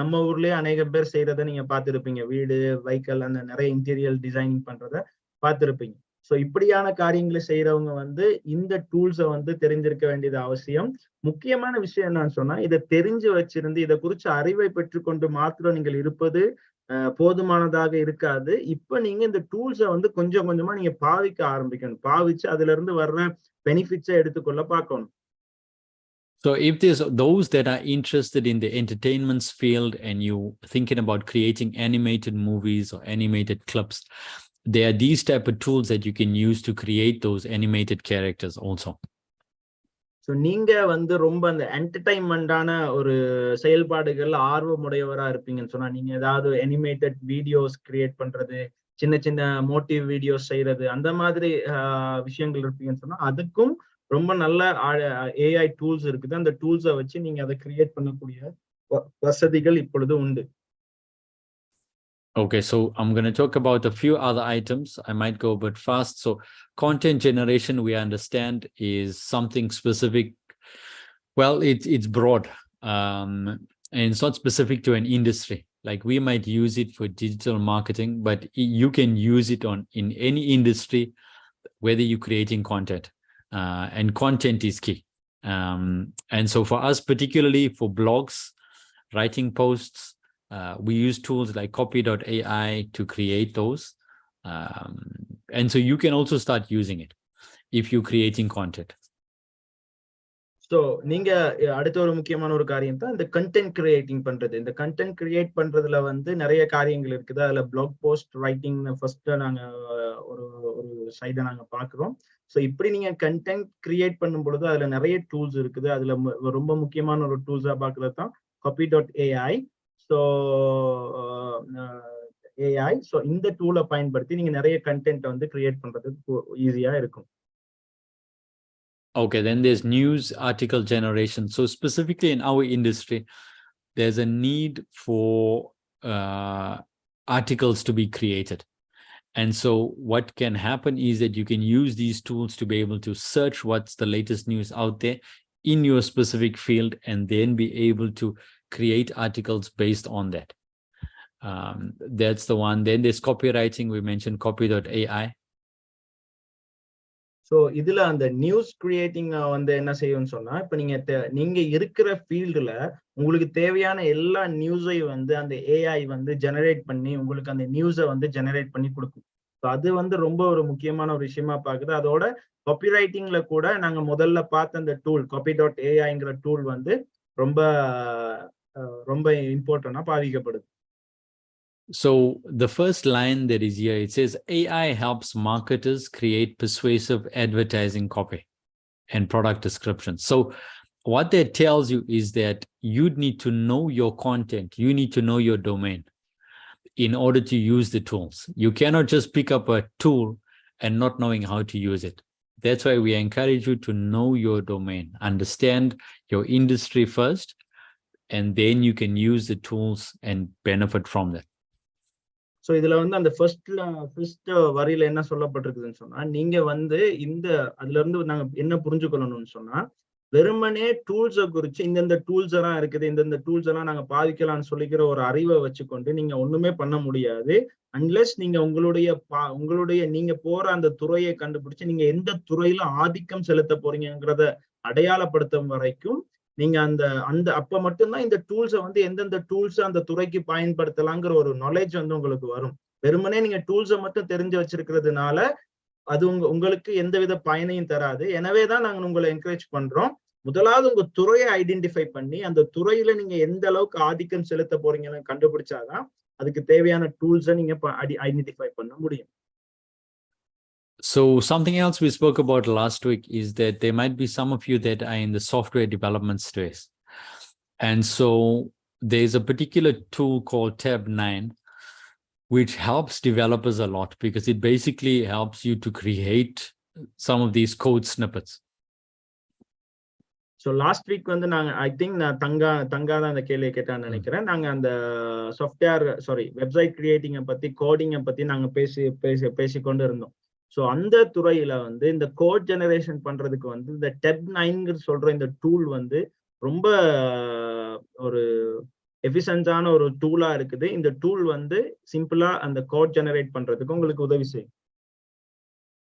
நம்ம ஊர்லயே அநேக பேர் செய்யறதை நீங்க பார்த்திருப்பீங்க. வீடு, வெஹிக்கல், அந்த நிறைய இன்டீரியர் டிசைனிங் பண்றத பார்த்திருப்பீங்க. ஸோ இப்படியான காரியங்களை செய்யறவங்க வந்து இந்த டூல்ஸை வந்து தெரிஞ்சிருக்க வேண்டியது அவசியம். முக்கியமான விஷயம் என்னன்னு சொன்னா இதை தெரிஞ்சு வச்சிருந்து இதை குறிச்ச அறிவை பெற்றுக்கொண்டு மாத்திரம் நீங்கள் இருப்பது போதுமானதாக இருக்காது. இப்ப நீங்க இந்த டூல்ஸை வந்து கொஞ்சம் கொஞ்சமா நீங்க பாவிக்க ஆரம்பிக்கணும். பாவிச்சு அதுல இருந்து வர்ற பெனிஃபிட்ஸை எடுத்துக்கொள்ள பார்க்கணும். So if there's those that are interested in the entertainment field and you thinking about creating animated movies or animated clips, there are these type of tools that you can use to create those animated characters also. So நீங்க வந்து ரொம்ப அந்த என்டர்டைன்மெண்டான ஒரு செயல்பாடுகள் ஆர்வமுடையவரா இருப்பீங்கன்னு சொன்னா நீங்க ஏதாவது அனிமேட்டட் வீடியோஸ் கிரியேட் பண்றது, சின்ன சின்ன மோட்டிவ் வீடியோஸ் செய்யறது, அந்த மாதிரி விஷயங்கள் இருப்பீங்கன்னு சொன்னா அதுக்கும் ரொம்ப நல்ல AI டூல்ஸ் இருக்குது. அந்த டூல்ஸை வச்சு நீங்க அதை கிரியேட் பண்ணக்கூடிய வசதிகள் இப்பொழுது உண்டு. Okay, so I'm going to talk about a few other items. I might go a bit fast. So content generation, we understand, is something specific. Well, it's broad, and it's not specific to an industry. Like we might use it for digital marketing, but you can use it in any industry, whether you're creating content, and content is key. And so for us, particularly for blogs, writing posts, we use tools like copy.ai to create those. And so you can also start using it if you're creating content. So நீங்க அடுத்த ஒரு முக்கியமான ஒரு காரியம் தான் இந்த content creating பண்றது. இந்த கண்டென்ட் கிரியேட் பண்றதுல வந்து நிறைய காரியங்கள் இருக்குது. அதுல பிளாக் போஸ்ட் ரைட்டிங் ஃபர்ஸ்ட் நாங்க ஒரு சைடை நாங்க பாக்குறோம். ஸோ இப்படி நீங்க கண்டென்ட் கிரியேட் பண்ணும் பொழுது அதுல நிறைய டூல்ஸ் இருக்குது. அதுல ரொம்ப முக்கியமான ஒரு டூல்ஸா பாக்குறது தான் copy.ai. So AI. ஸோ இந்த டூலை பயன்படுத்தி நீங்க நிறைய கண்டென்ட் வந்து கிரியேட் பண்றதுக்கு ஈஸியா இருக்கும். Okay, then there's news article generation. So specifically in our industry, there's a need for articles to be created. And so what can happen is that you can use these tools to be able to search what's the latest news out there in your specific field and then be able to create articles based on that. That's the one. Then there's copywriting. We mentioned copy.ai. So இதுல அந்த news creating வந்து என்ன செய்யும்னு சொன்னா, இப்ப நீங்க இருக்கிற ஃபீல்டுல உங்களுக்கு தேவையான எல்லா நியூஸையும் வந்து அந்த ஏஐ வந்து ஜெனரேட் பண்ணி உங்களுக்கு அந்த நியூஸை வந்து ஜெனரேட் பண்ணி கொடுக்கும். ஸோ அது வந்து ரொம்ப ஒரு முக்கியமான ஒரு விஷயமா பாக்குது. அதோட காப்பி ரைட்டிங்ல கூட நாங்க முதல்ல பார்த்த அந்த டூல் copy.aiங்கிற டூல் வந்து ரொம்ப ரொம்ப இம்பார்ட்டன்டா பாதிக்கப்படுது. So the first line that is here, it says AI helps marketers create persuasive advertising copy and product descriptions. So what that tells you is that you need to know your content. You need to know your domain in order to use the tools. You cannot just pick up a tool and not knowing how to use it. That's why we encourage you to know your domain, understand your industry first, and then you can use the tools and benefit from that. So இதுல வந்து அந்த first வரியில என்ன சொல்லப்பட்டிருக்குதுன்னு சொன்னா, நீங்க வந்து அதுல இருந்து நாங்க என்ன புரிஞ்சுக்கணும்னு சொன்னா, வெறுமனே டூல்ஸை குறிச்சு இந்தந்த டூல்ஸ் எல்லாம் இருக்குது, இந்தந்த டூல்ஸ் எல்லாம் நாங்க பாதிக்கலாம்னு சொல்லிக்கிற ஒரு அறிவை வச்சுக்கொண்டு நீங்க ஒண்ணுமே பண்ண முடியாது. அன்லெஸ் நீங்க உங்களுடைய நீங்க போற அந்த துறையை கண்டுபிடிச்சு நீங்க எந்த துறையில ஆதிக்கம் செலுத்த போறீங்கிறத அடையாளப்படுத்தும் வரைக்கும் நீங்க அப்ப மட்டும்தான் இந்த டூல்ஸை வந்து எந்தெந்த டூல்ஸ் அந்த துறைக்கு பயன்படுத்தலாங்கிற ஒரு நாலேஜ் வந்து உங்களுக்கு வரும். வெறுமனே நீங்க டூல்ஸை மட்டும் தெரிஞ்சு வச்சிருக்கிறதுனால அது உங்களுக்கு எந்தவித பயனையும் தராது. எனவேதான் நாங்க உங்களை என்கரேஜ் பண்றோம், முதலாவது உங்க துறையை ஐடென்டிஃபை பண்ணி அந்த துறையில நீங்க எந்த அளவுக்கு ஆதிக்கம் செலுத்த போறீங்கன்னு கண்டுபிடிச்சாதான் அதுக்கு தேவையான டூல்ஸை நீங்க ஐடென்டிஃபை பண்ண முடியும். So something else we spoke about last week is that there might be some of you that are in the software development space. And so there's a particular tool called Tab 9, which helps developers a lot because it basically helps you to create some of these code snippets. So last week வந்து நாங்க I think நான் தங்கா தான் அந்த கேள்வியை கேட்டான்னு நினைக்கிறேன். நாங்க அந்த website கிரியேட்டிங்கை பத்தி கோடிங்கை பத்தி நாங்க பேசிக்கொண்டு இருந்தோம். ஸோ அந்த துறையில வந்து இந்த கோட் ஜெனரேஷன் பண்றதுக்கு வந்து இந்த டெப் 9 சொல்ற இந்த டூல் வந்து ரொம்ப ஒரு எஃபிஷியன்டான ஒரு டூலா இருக்குது. இந்த டூல் வந்து சிம்பிளா அந்த கோட் ஜெனரேட் பண்றதுக்கு உங்களுக்கு உதவி செய்யும்.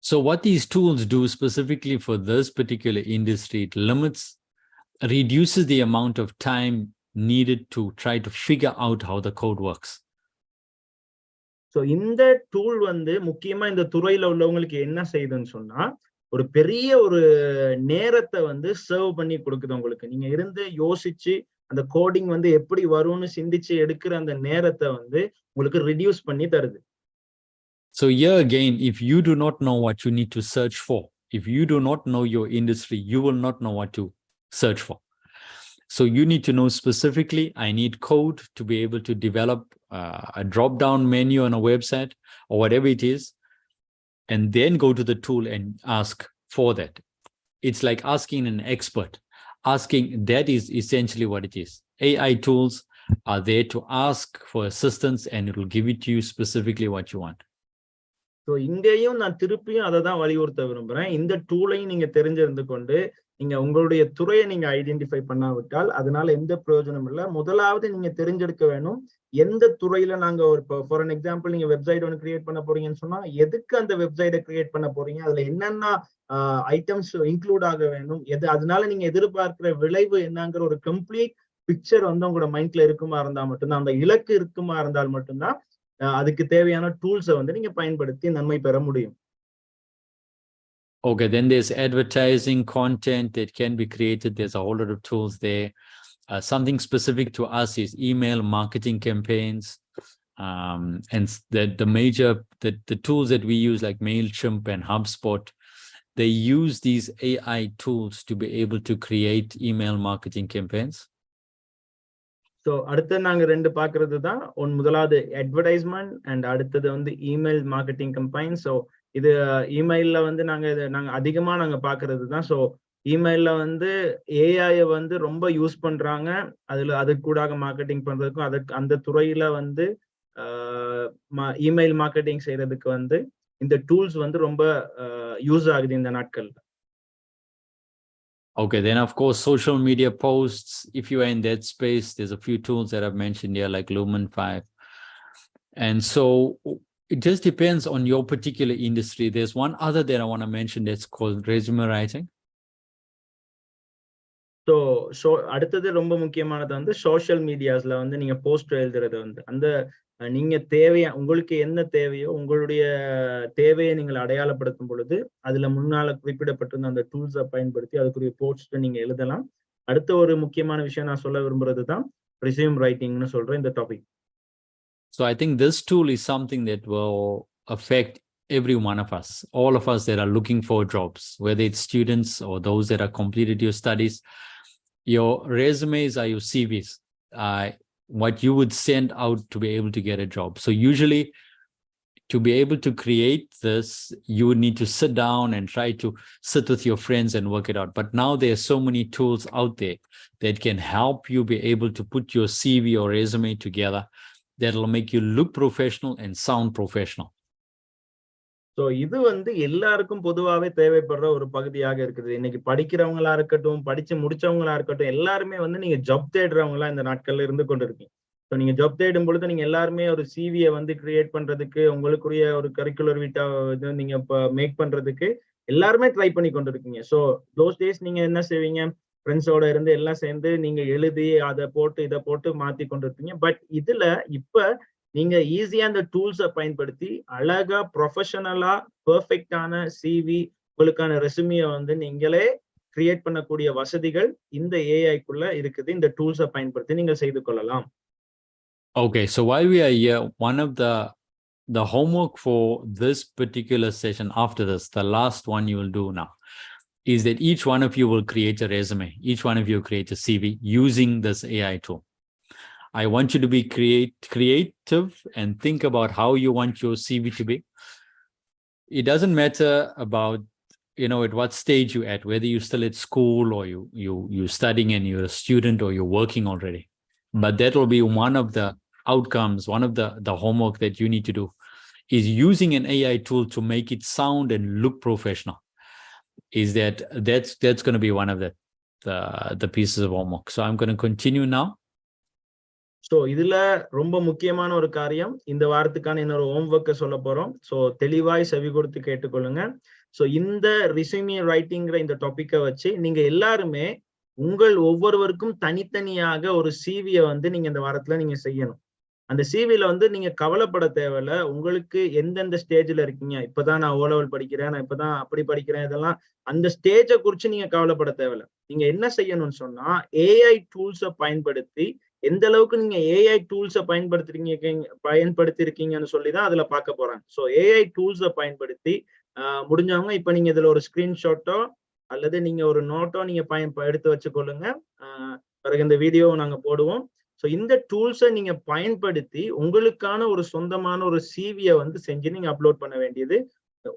So what these tools do specifically for this particular industry, it reduces the amount of time needed to try to figure out how the code works. So இந்த டூல் வந்து முக்கியமா இந்த துறையில உள்ளவங்களுக்கு என்ன செய்யுதுன்னு சொன்னா, ஒரு பெரிய ஒரு நேரத்தை வந்து சர்வ் பண்ணி கொடுக்குது உங்களுக்கு. நீங்க இருந்து யோசிச்சு அந்த கோடிங் வந்து எப்படி வரும்னு சிந்திச்சு எடுக்கிற அந்த நேரத்தை வந்து உங்களுக்கு ரிடியூஸ் பண்ணி தருது. So here again, if you do not know what you need to search for, if you do not know your industry, you will not know what to search for. So you need to know specifically, I need code to be able to develop a drop-down menu on a website or whatever it is, and then go to the tool and ask for that. It's like asking an expert. That is essentially what it is. AI tools are there to ask for assistance and it will give it to you specifically what you want. So இங்கேயும் நான் திருப்பியும் அதை தான் வலியுறுத்த விரும்புறேன். இந்த டூலையும் நீங்க தெரிஞ்சிருந்து கொண்டு நீங்க உங்களுடைய துறையை நீங்க ஐடென்டிஃபை பண்ணாவிட்டால் அதனால எந்த பிரயோஜனம் இல்லை. முதலாவது நீங்க தெரிஞ்செடுக்க வேணும் எந்த துறையில நாங்க ஒரு ஃபார் அன் எக்ஸாம்பிள் நீங்க வெப்சைட் ஒன்று கிரியேட் பண்ண போறீங்கன்னு சொன்னா எதுக்கு அந்த வெப்சைட்டை கிரியேட் பண்ண போறீங்க, அதுல என்னென்ன ஐட்டம்ஸ் இன்க்ளூட் ஆக வேணும், அதனால நீங்க எதிர்பார்க்கிற விளைவு என்னங்கிற ஒரு கம்ப்ளீட் பிக்சர் வந்து உங்களோட மைண்ட்ல இருக்குமா இருந்தா மட்டும்தான், அந்த இலக்கு இருக்குமா இருந்தால் மட்டும்தான் அதுக்கு தேவையான டூல்ஸை வந்து நீங்க பயன்படுத்தி நன்மை பெற முடியும். Okay, then there's advertising content that can be created. There's a whole lot of tools there. Something specific to us is email marketing campaigns. And the tools that we use like MailChimp and HubSpot, they use these AI tools to be able to create email marketing campaigns. So அடுத்து நாங்க 2 பாக்குறது தான் முதலாவது advertisement and அடுத்தது வந்து email marketing combine. So இது இமெயில்ல வந்து நாங்க அதிகமா நாங்க பாக்குறது தான். ஸோ இமெயில்ல வந்து ஏஐ வந்து ரொம்ப யூஸ் பண்றாங்க. அதுக்கு கூடாக மார்க்கெட்டிங் பண்றதுக்கும் அந்த துறையில வந்து இமெயில் மார்க்கெட்டிங் செய்யறதுக்கு வந்து இந்த டூல்ஸ் வந்து ரொம்ப யூஸ் ஆகுது இந்த நாட்கள்ல. Okay, then of course, social media posts, if you are in that space, there's a few tools that I've mentioned here, like Lumen 5. And so it just depends on your particular industry. There's one other that I want to mention that's called resume writing. So அடுத்தது ரொம்ப முக்கியமானது வந்து social மீடியாஸ்ல வந்து நீங்க post எழுதுறது வந்து அந்த நீங்க உங்களுக்கு என்ன தேவையோ உங்களுடைய தேவையை நீங்கள் அடையாளப்படுத்தும் பொழுது அதுல முன்னால குறிப்பிடப்பட்டிருந்த அந்த டூல்ஸை பயன்படுத்தி அதுக்குரிய போஸ்ட் நீங்க எழுதலாம். அடுத்த ஒரு முக்கியமான விஷயம் நான் சொல்ல விரும்புறது தான் ரெஸ்யூம் ரைட்டிங்னு சொல்றேன் இந்த topic. So I think this tool is something that will affect every one of us, all of us that are looking for jobs, whether it's students or those that are completed your studies. Your resumes are your CVs, what you would send out to be able to get a job. So usually to be able to create this, you would need to sit down and try to sit with your friends and work it out. But now there are so many tools out there that can help you be able to put your CV or resume together that will make you look professional and sound professional. So இது வந்து எல்லாருக்கும் பொதுவாகவே தேவைப்படுற ஒரு பகுதியாக இருக்குது. இன்னைக்கு படிக்கிறவங்களா இருக்கட்டும், படிச்சு முடிச்சவங்களா இருக்கட்டும், எல்லாருமே வந்து நீங்க ஜாப் தேடுறவங்களா இந்த நாட்கள்ல இருந்து கொண்டு இருக்கீங்க. ஸோ நீங்க ஜாப் தேடும் பொழுது நீங்க எல்லாருமே ஒரு சிவியை வந்து கிரியேட் பண்றதுக்கு, உங்களுக்குரிய ஒரு கரிக்குலர் வீட்டா இது நீங்க இப்போ மேக் பண்றதுக்கு எல்லாருமே ட்ரை பண்ணி கொண்டு இருக்கீங்க. ஸோ தோஸ் டேஸ் நீங்க என்ன செய்வீங்க, ஃப்ரெண்ட்ஸோட இருந்து எல்லாம் சேர்ந்து நீங்க எழுதி அதை போட்டு இதை போட்டு மாத்தி கொண்டு இருப்பீங்க. பட் இதுல இப்ப நீங்க ஈஸியா அந்த டூல்ஸை பயன்படுத்தி அழகா ப்ரொஃபஷனலா பெர்ஃபெக்டான சிவி உங்களுக்கான ரெசுமியை வந்து நீங்களே கிரியேட் பண்ணக்கூடிய வசதிகள் இந்த ஏஐக்குள்ள இருக்குது. இந்த டூல்ஸை பயன்படுத்தி நீங்க செய்து கொள்ளலாம். Okay, so while we are here, one of the homework for this particular session after this, the last one you will do now, is that each one of you will create a resume. Each one of you create a CV using this AI tool. I want you to be creative and think about how you want your CV to be. It doesn't matter about, at what stage you're at, whether you're still at school or you're studying and you're a student or you're working already. But that will be one of the outcomes, one of the homework that you need to do, is using an AI tool to make it sound and look professional. That's going to be one of the pieces of homework. So I'm going to continue now. So இதுல ரொம்ப முக்கியமான ஒரு காரியம், இந்த வாரத்துக்கான இன்னொரு ஹோம்ஒர்க்கை சொல்ல போறோம். ஸோ தெளிவாய் செவி கொடுத்து கேட்டுக்கொள்ளுங்க. ஸோ இந்த ரெஸ்யூமே ரைட்டிங்கிற இந்த டாபிக்கை வச்சு நீங்க எல்லாருமே ஒவ்வொருவருக்கும் தனித்தனியாக ஒரு சிவியை வந்து நீங்க இந்த வாரத்துல நீங்க செய்யணும். அந்த சிவில வந்து நீங்க கவலைப்பட தேவையில்ல. உங்களுக்கு எந்தெந்த ஸ்டேஜ்ல இருக்கீங்க, இப்பதான் நான் ஓ லெவல் படிக்கிறேன், நான் இப்பதான் அப்படி படிக்கிறேன், இதெல்லாம் அந்த ஸ்டேஜை குறிச்சு நீங்க கவலைப்பட தேவையில்ல. நீங்க என்ன செய்யணும்னு சொன்னா ஏஐ டூல்ஸை பயன்படுத்தி எந்த அளவுக்கு நீங்க ஏஐ டூல்ஸை பயன்படுத்தி இருக்கீங்கன்னு சொல்லிதான் அதுல பார்க்க போறாங்க. ஸோ ஏஐ டூல்ஸை பயன்படுத்தி முடிஞ்சவங்க இப்ப நீங்க இதுல ஒரு ஸ்கிரீன்ஷாட்டோ அல்லது நீங்க ஒரு நோட்டோ நீங்க எடுத்து வச்சுக்கொள்ளுங்க. பிறகு இந்த வீடியோ நாங்க போடுவோம். ஸோ இந்த டூல்ஸை நீங்க பயன்படுத்தி உங்களுக்கான ஒரு சொந்தமான ஒரு சிவியை வந்து செஞ்சு நீங்க அப்லோட் பண்ண வேண்டியது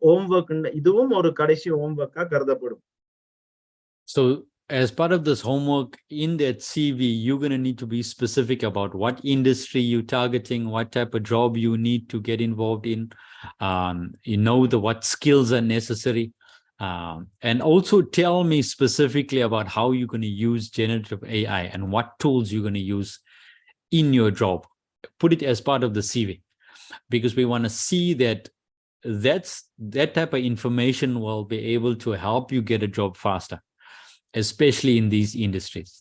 ஹோம்ஒர்க். இதுவும் ஒரு கடைசி ஹோம்ஒர்க்கா கருதப்படும். So as part of this homework, in that CV, you're going to need to be specific about what industry you're targeting, what type of job you need to get involved in, what skills are necessary. And also tell me specifically about how you're going to use generative AI and what tools you're going to use in your job. Put it as part of the CV, because we want to see that type of information will be able to help you get a job faster, especially in these industries.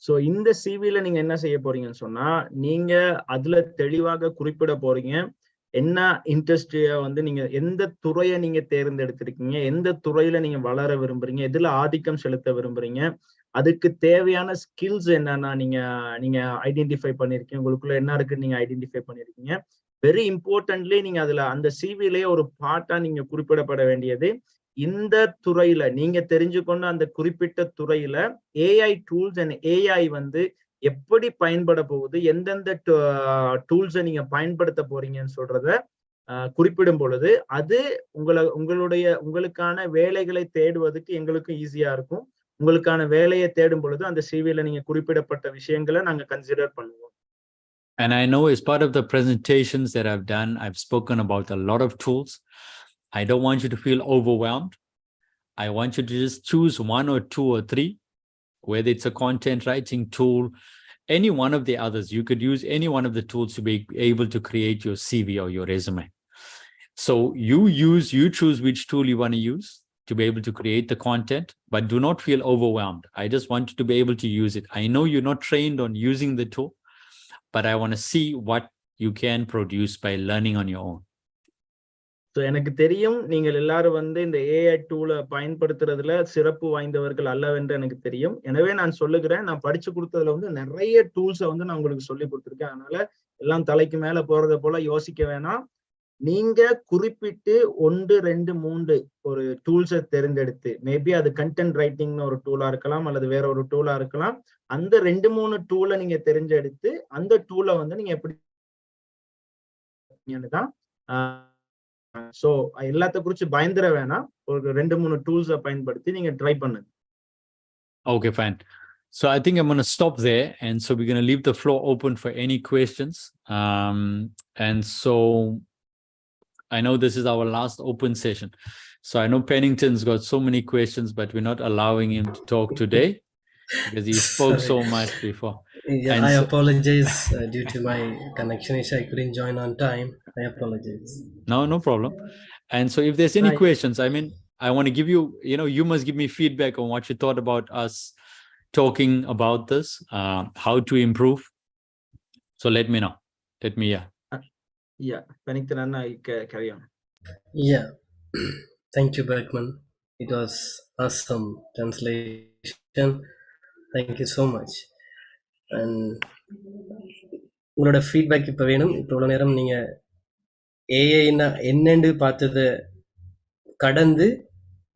So இந்த சிவில நீங்க என்ன செய்ய போறீங்கன்னு சொன்னா, நீங்க அதுல தெளிவாக குறிப்பிட போறீங்க என்ன இண்டஸ்ட்ரிய வந்து நீங்க எந்த துறையை நீங்க தேர்ந்தெடுத்திருக்கீங்க, எந்த துறையில நீங்க வளர விரும்புறீங்க, எதுல ஆதிக்கம் செலுத்த விரும்புறீங்க, அதுக்கு தேவையான ஸ்கில்ஸ் என்னன்னா நீங்க ஐடென்டிஃபை பண்ணிருக்கீங்க, உங்களுக்குள்ள என்ன இருக்குன்னு நீங்க ஐடென்டிஃபை பண்ணிருக்கீங்க. வெரி இம்பார்ட்டன்ட்லி நீங்க அதுல அந்த சிவிலேயே ஒரு பார்ட்டா நீங்க குறிப்பிடப்பட வேண்டியது, இந்த துறையில நீங்க தெரிஞ்சுக்கொண்ட அந்த குறிப்பிட்ட துறையில ஏஐ டூல்ஸ் அண்ட் ஏஐ வந்து எப்படி பயன்பட போகுது, எந்தெந்த டூல்ஸை நீங்க பயன்படுத்த போறீங்கன்னு சொல்றத குறிப்பிடும் பொழுது அது உங்களுக்கான வேலைகளை தேடுவதற்கு எங்களுக்கு ஈஸியா இருக்கும். உங்களுக்கான வேலையை தேடும் பொழுது அந்த சிவில நீங்க குறிப்பிடப்பட்ட விஷயங்களை நாங்க கன்சிடர் பண்ணுவோம். And I know as part of the presentations that I've done, I've spoken about a lot of tools. I don't want you to feel overwhelmed. I want you to just choose one or two or three, whether it's a content writing tool, any one of the others. You could use any one of the tools to be able to create your CV or your resume. So you choose which tool you want to use to be able to create the content, but do not feel overwhelmed. I just want you to be able to use it. I know you're not trained on using the tool, but I want to see what you can produce by learning on your own. So எனக்கு தெரியும் நீங்கள் எல்லாரும் இந்த AI டூலை பயன்படுத்துறதுல சிறப்பு வாய்ந்தவர்கள் அல்லவென்று எனக்கு தெரியும். எனவே நான் சொல்லுகிறேன், நான் படிச்சு கொடுத்ததுல நிறைய டூல்ஸை நான் உங்களுக்கு சொல்லி கொடுத்துருக்கேன். அதனால எல்லாம் தலைக்கு மேல போறதை போல யோசிக்க வேணாம். நீங்க குறிப்பிட்டு 1, 2, 3 ஒரு டூல்ஸை தேர்ந்தெடுத்து, மேபி அது கண்டென்ட் ரைட்டிங்னு ஒரு டூலா இருக்கலாம் அல்லது வேற ஒரு டூலா இருக்கலாம். அந்த 2, 3 டூலை நீங்க தெரிஞ்செடுத்து அந்த டூலை நீங்க எப்படி தான் சோ எல்லாத்த குறிச்சு பயந்துர வேணாம். ஒரு 2, 3 டூல்ஸை பயன்படுத்தி நீங்க ட்ரை பண்ணுங்க. Okay, fine. So I think I'm going to stop there, and so we're going to leave the floor open for any questions. And so I know this is our last open session. So I know Pennington's got so many questions, but we're not allowing him to talk today because he spoke so much before. Yeah, I apologize due to my connection issue. I couldn't join on time. I apologize. No problem. And so if there's any questions, I mean, I want to give you, you must give me feedback on what you thought about us talking about this, how to improve. So let me know. Yeah, Pennington, I carry on. Yeah, thank you, Bergman. It was awesome translation. Thank you so much. And உங்களோட feedback இப்போ வேணும். இப்போ இவ்வளோ நேரம் நீங்கள் ஏஐன்னா என்னென்று பார்த்ததை கடந்து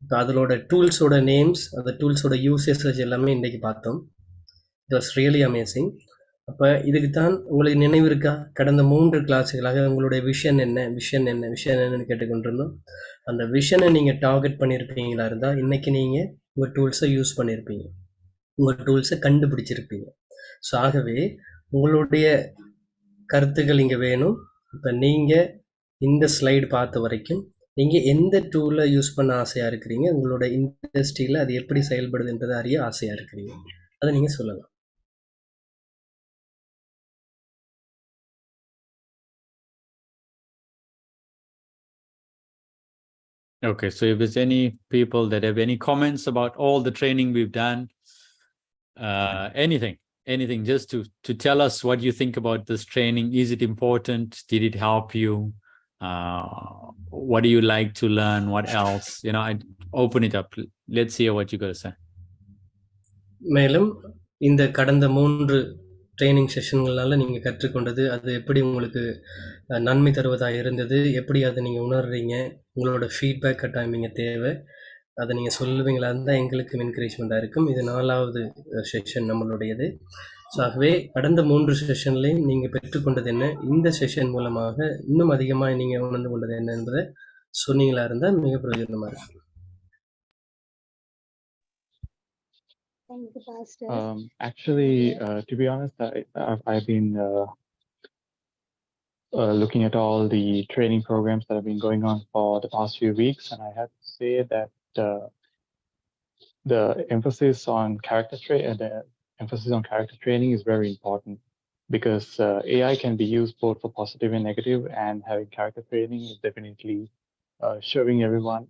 இப்போ அதோட டூல்ஸோட நேம்ஸ், அந்த டூல்ஸோட யூசேஜ் எல்லாமே இன்றைக்கு பார்த்தோம். It was really amazing. அப்போ இதுக்கு தான் உங்களுக்கு நினைவு இருக்கா, கடந்த 3 கிளாஸுகளாக உங்களுடைய விஷன் என்னன்னு கேட்டுக்கொண்டிருந்தோம். அந்த விஷனை நீங்கள் டார்கெட் பண்ணியிருப்பீங்களா இருந்தால் இன்றைக்கி நீங்கள் உங்கள் டூல்ஸை யூஸ் பண்ணியிருப்பீங்க, உங்கள் டூல்ஸை கண்டுபிடிச்சிருப்பீங்க. ஸோ ஆகவே உங்களுடைய கருத்துக்கள் இங்கே வேணும். இப்போ நீங்கள் இந்த ஸ்லைடு பார்த்த வரைக்கும் நீங்கள் எந்த டூலை யூஸ் பண்ண ஆசையாக இருக்கிறீங்க, உங்களோட இண்டஸ்ட்ரியில் அது எப்படி செயல்படுதுன்றதை அறிய ஆசையாக இருக்கிறீங்க, அதை நீங்கள் சொல்லலாம். Okay, so if there's any people that have any comments about all the training we've done, anything, just to tell us what you think about this training. Is it important? Did it help you? What do you like to learn? What else? I open it up. Let's hear what you got to say. மேலும் இந்த கடந்த 3 training செஷன்களால் நீங்கள் கற்றுக்கொண்டது, அது எப்படி உங்களுக்கு நன்மை தருவதாக இருந்தது, எப்படி அதை நீங்கள் உணர்றீங்க, உங்களோட ஃபீட்பேக் கட்டாயம் நீங்கள் தேவை. அதை நீங்கள் சொல்லுவீங்களா இருந்தால் எங்களுக்கு என்கரேஜ்மெண்ட்டாக இருக்கும். இது 4வது செஷன் நம்மளுடையது. ஸோ ஆகவே கடந்த 3 செஷன்லையும் நீங்கள் பெற்றுக்கொண்டது என்ன, இந்த செஷன் மூலமாக இன்னும் அதிகமாக நீங்கள் உணர்ந்து கொண்டது என்ன என்பதை சொன்னீங்களா இருந்தால் மிக பிரயோஜனமாக இருக்கும். Thank you, Pastor. Actually, to be honest, I've been looking at all the training programs that have been going on for the past few weeks, and I have to say that the emphasis on character training is very important, because AI can be used both for positive and negative, and having character training is definitely showing everyone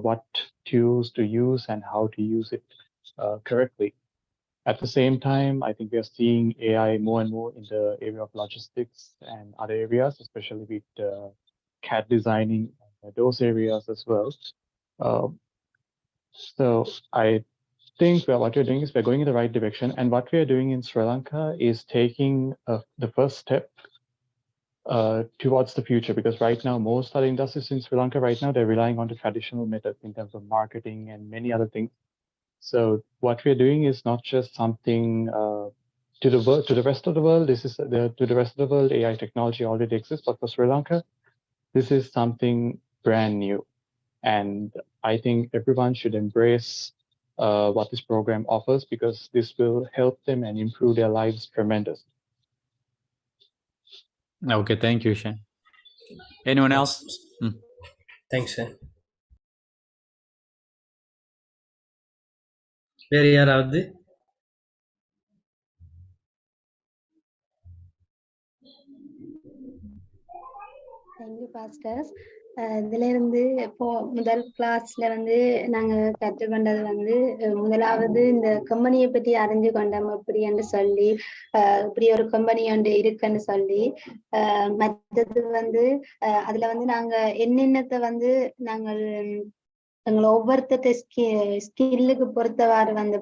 what tools to use and how to use it correctly. At the same time, I think we are seeing AI more and more in the area of logistics and other areas, especially with CAD designing, those areas as well. So I think what we're doing is we're going in the right direction, and what we are doing in Sri Lanka is taking the first step towards the future, because right now most other industries in Sri Lanka right now, they're relying on the traditional methods in terms of marketing and many other things. So what we're doing is not just something to the rest of the world, to the rest of the world, AI technology already exists, but for Sri Lanka, this is something brand new. And I think everyone should embrace what this program offers, because this will help them and improve their lives tremendously. Okay, thank you, Shane. Anyone else? Thanks, Shane. Where யாராவது? Thank you pastors. இதுல இருந்து இப்போ முதல் கிளாஸ்ல வந்து நாங்க கற்றுக்கொண்டது வந்து முதலாவது இந்த கம்பெனியை பற்றி அறிஞ்சு கொண்டோம் எப்படி என்று சொல்லி, இப்படி ஒரு கம்பெனி ஒன்று இருக்குன்னு சொல்லி. மற்றது வந்து அதுல வந்து நாங்க என்னென்னத்தை வந்து நாங்கள் எங்களை ஒவ்வொருத்த ஸ்கில்லுக்கு பொறுத்தவாறு வந்து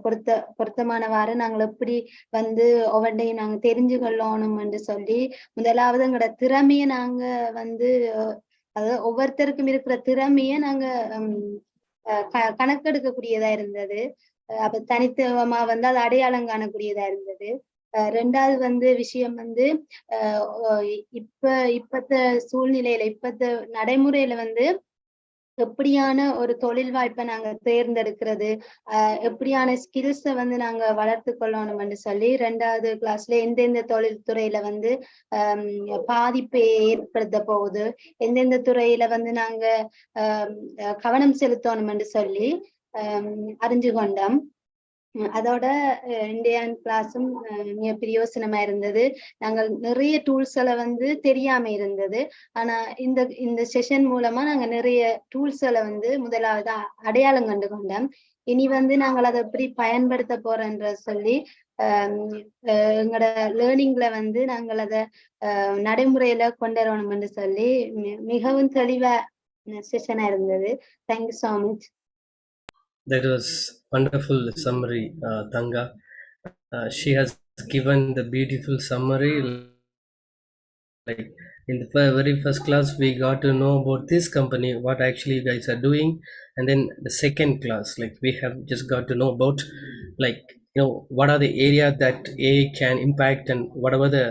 பொருத்தமானவாறு நாங்கள் எப்படி வந்து ஒவ்வொன்றையும் நாங்க தெரிஞ்சு கொள்ளணும் என்று சொல்லி, முதலாவது எங்களோட திறமைய நாங்க வந்து அதாவது ஒவ்வொருத்தருக்கும் இருக்கிற திறமைய நாங்க கணக்கெடுக்கக்கூடியதா இருந்தது. அப்ப தனித்துவமா வந்து அது அடையாளம் காணக்கூடியதா இருந்தது. ரெண்டாவது வந்து விஷயம் வந்து இப்பத்த சூழ்நிலையில இப்பத்த நடைமுறையில வந்து எப்படியான ஒரு தொழில் வாய்ப்பை நாங்க தேர்ந்தெடுக்கிறது, எப்படியான ஸ்கில்ஸை வந்து நாங்க வளர்த்து கொள்ளணும்னு சொல்லி, ரெண்டாவது கிளாஸ்ல எந்தெந்த தொழில் துறையில வந்து பாதிப்பை ஏற்படுத்த போகுது, எந்தெந்த துறையில வந்து நாங்க கவனம் செலுத்தணும்னு சொல்லி அறிஞ்சு கொண்டோம். அதோட இந்தியன் கிளாஸும் மிக பிரயோசனமா இருந்தது. நாங்கள் நிறைய டூல்ஸ்களை வந்து தெரியாம இருந்தது. ஆனா இந்த செஷன் மூலமா நாங்க நிறைய டூல்ஸ்களை வந்து முதலாவது அடையாளம் கண்டு கொண்டோம். இனி வந்து நாங்கள் அதை எப்படி பயன்படுத்த போறோன்ற சொல்லி எங்களோட லேர்னிங்ல வந்து நாங்கள் அதை நடைமுறையில கொண்டு வரணும்னு சொல்லி மிகவும் தெளிவா செஷனா இருந்தது. Thank you so much. That was wonderful summary, Tanga. She has given the beautiful summary. Like in the very first class, we got to know about this company, what actually you guys are doing, and then the second class, like we have just got to know about, like what are the area that AI can impact, and whatever the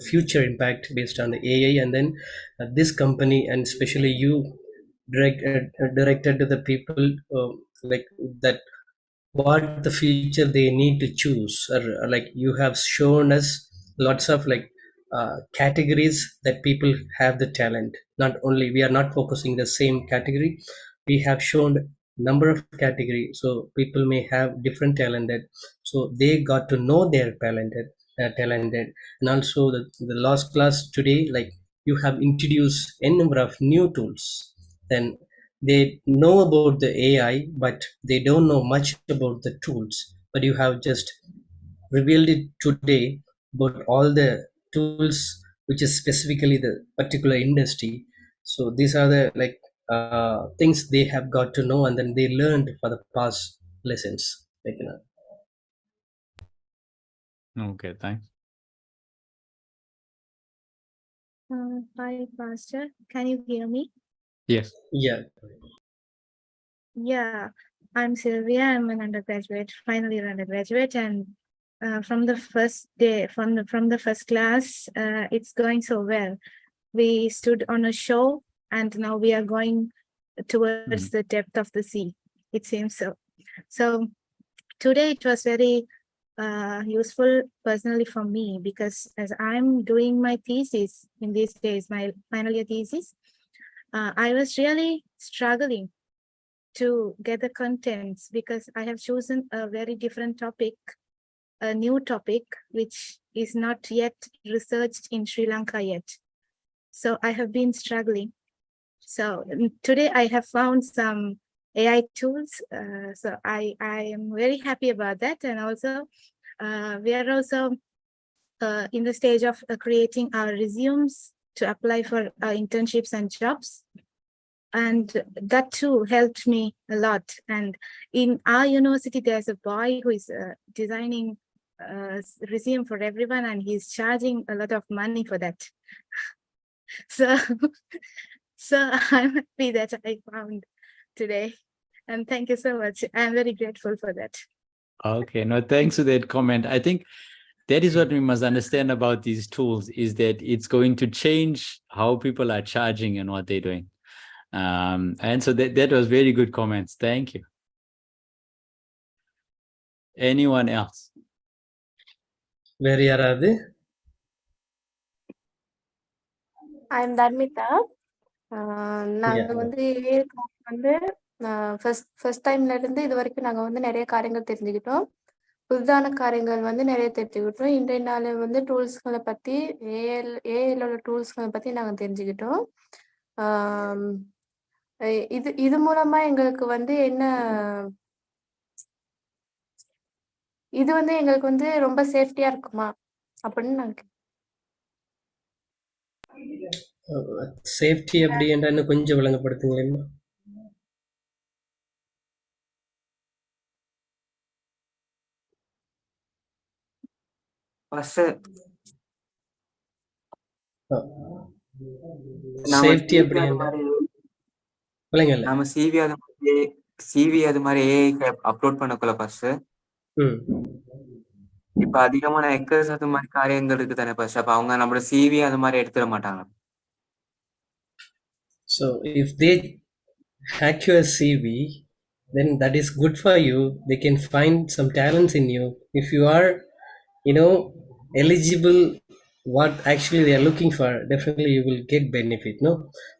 future impact based on the AI, and then this company, and especially you directed to the people like that, what the future they need to choose, or like you have shown us lots of like categories that people have the talent. Not only we are not focusing the same category, we have shown number of categories, so people may have different talented, so they got to know their talented. And also the last class today, like you have introduced a number of new tools. Then they know about the AI, but they don't know much about the tools, but you have just revealed it today about all the tools which is specifically the particular industry. So these are the like things they have got to know, and then they learned for the past lessons, like Okay, thanks. Hi, Pastor. Can you hear me? Yes. Yeah. Yeah, I'm Sylvia. I'm an undergraduate, final year undergraduate, and from the first day, from the first class, it's going so well. We stood on a shore, and now we are going towards the depth of the sea. It seems so. So today it was very useful personally for me, because as I'm doing my thesis in these days, my final year thesis, I was really struggling to get the contents, because I have chosen a very different topic, a new topic, which is not yet researched in Sri Lanka yet. So I have been struggling. So today I have found some AI tools. So I am very happy about that. And also we are also in the stage of creating our resumes to apply for internships and jobs. And that too helped me a lot. And in our university, there's a boy who is designing resume for everyone, and he's charging a lot of money for that. So I'm happy that I found today. And thank you so much. I'm very grateful for that. Okay, no, thanks for that comment. I think that is what we must understand about these tools, is that it's going to change how people are charging and what they're doing. And so that was very good comments. Thank you. Anyone else? வேற யாராவது? I am Dharmitha. நாங்க வந்து AI வந்து first டைம்ல இருந்து இது வரைக்கும் நாங்க வந்து நிறைய காரியங்கள் தெரிஞ்சுக்கிட்டோம். புதிதான காரியங்கள் வந்து நிறைய தெரிஞ்சுக்கிட்டோம். இன்றைய நாள் வந்து டூல்ஸ்களை பத்தி ஏஐல உள்ள டூல்ஸ்களை பத்தி நாங்க தெரிஞ்சுக்கிட்டோம். இது மூலமா எங்களுக்கு வந்து என்ன, இது வந்து எங்களுக்கு வந்து ரொம்ப சேஃப்டியா இருக்குமா அப்படின்னு நாங்க சேஃப்டி அப்படி என்ன கொஞ்சம் விளங்கப்படுத்துங்களேம்மா. சேஃப்டி அப்படி நம்ம சிவி அது மாதிரி ஏஐக்கு அப்லோட் பண்ணக்குள்ள ஃபர்ஸ்ட் இப்ப அதிகமான எக்கர்ஸ் அது மாதிரி காரியங்கள் இருக்கு தானே ஃபர்ஸ்ட். அப்ப அவங்க நம்மளோட சிவி அது மாதிரி எடுத்துட மாட்டாங்க. So if they hack your CV, then that is good for you. They can find some talents in you. If you are, eligible what actually they are looking for, definitely you will get benefit, no?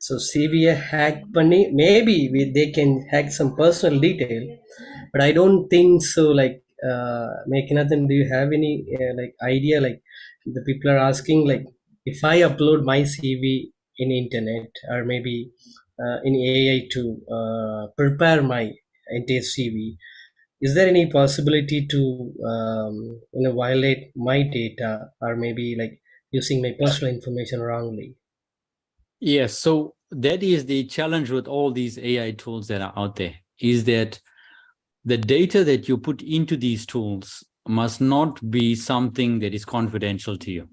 So CV hack panni, maybe they can hack some personal detail, but I don't think so. Like Mekanathan, do you have any idea? Like the people are asking, like if I upload my CV in internet or maybe in AI to prepare my entire CV, is there any possibility to violate my data or maybe like using my personal information wrongly? Yes, so that is the challenge with all these AI tools that are out there, is that the data that you put into these tools must not be something that is confidential to you.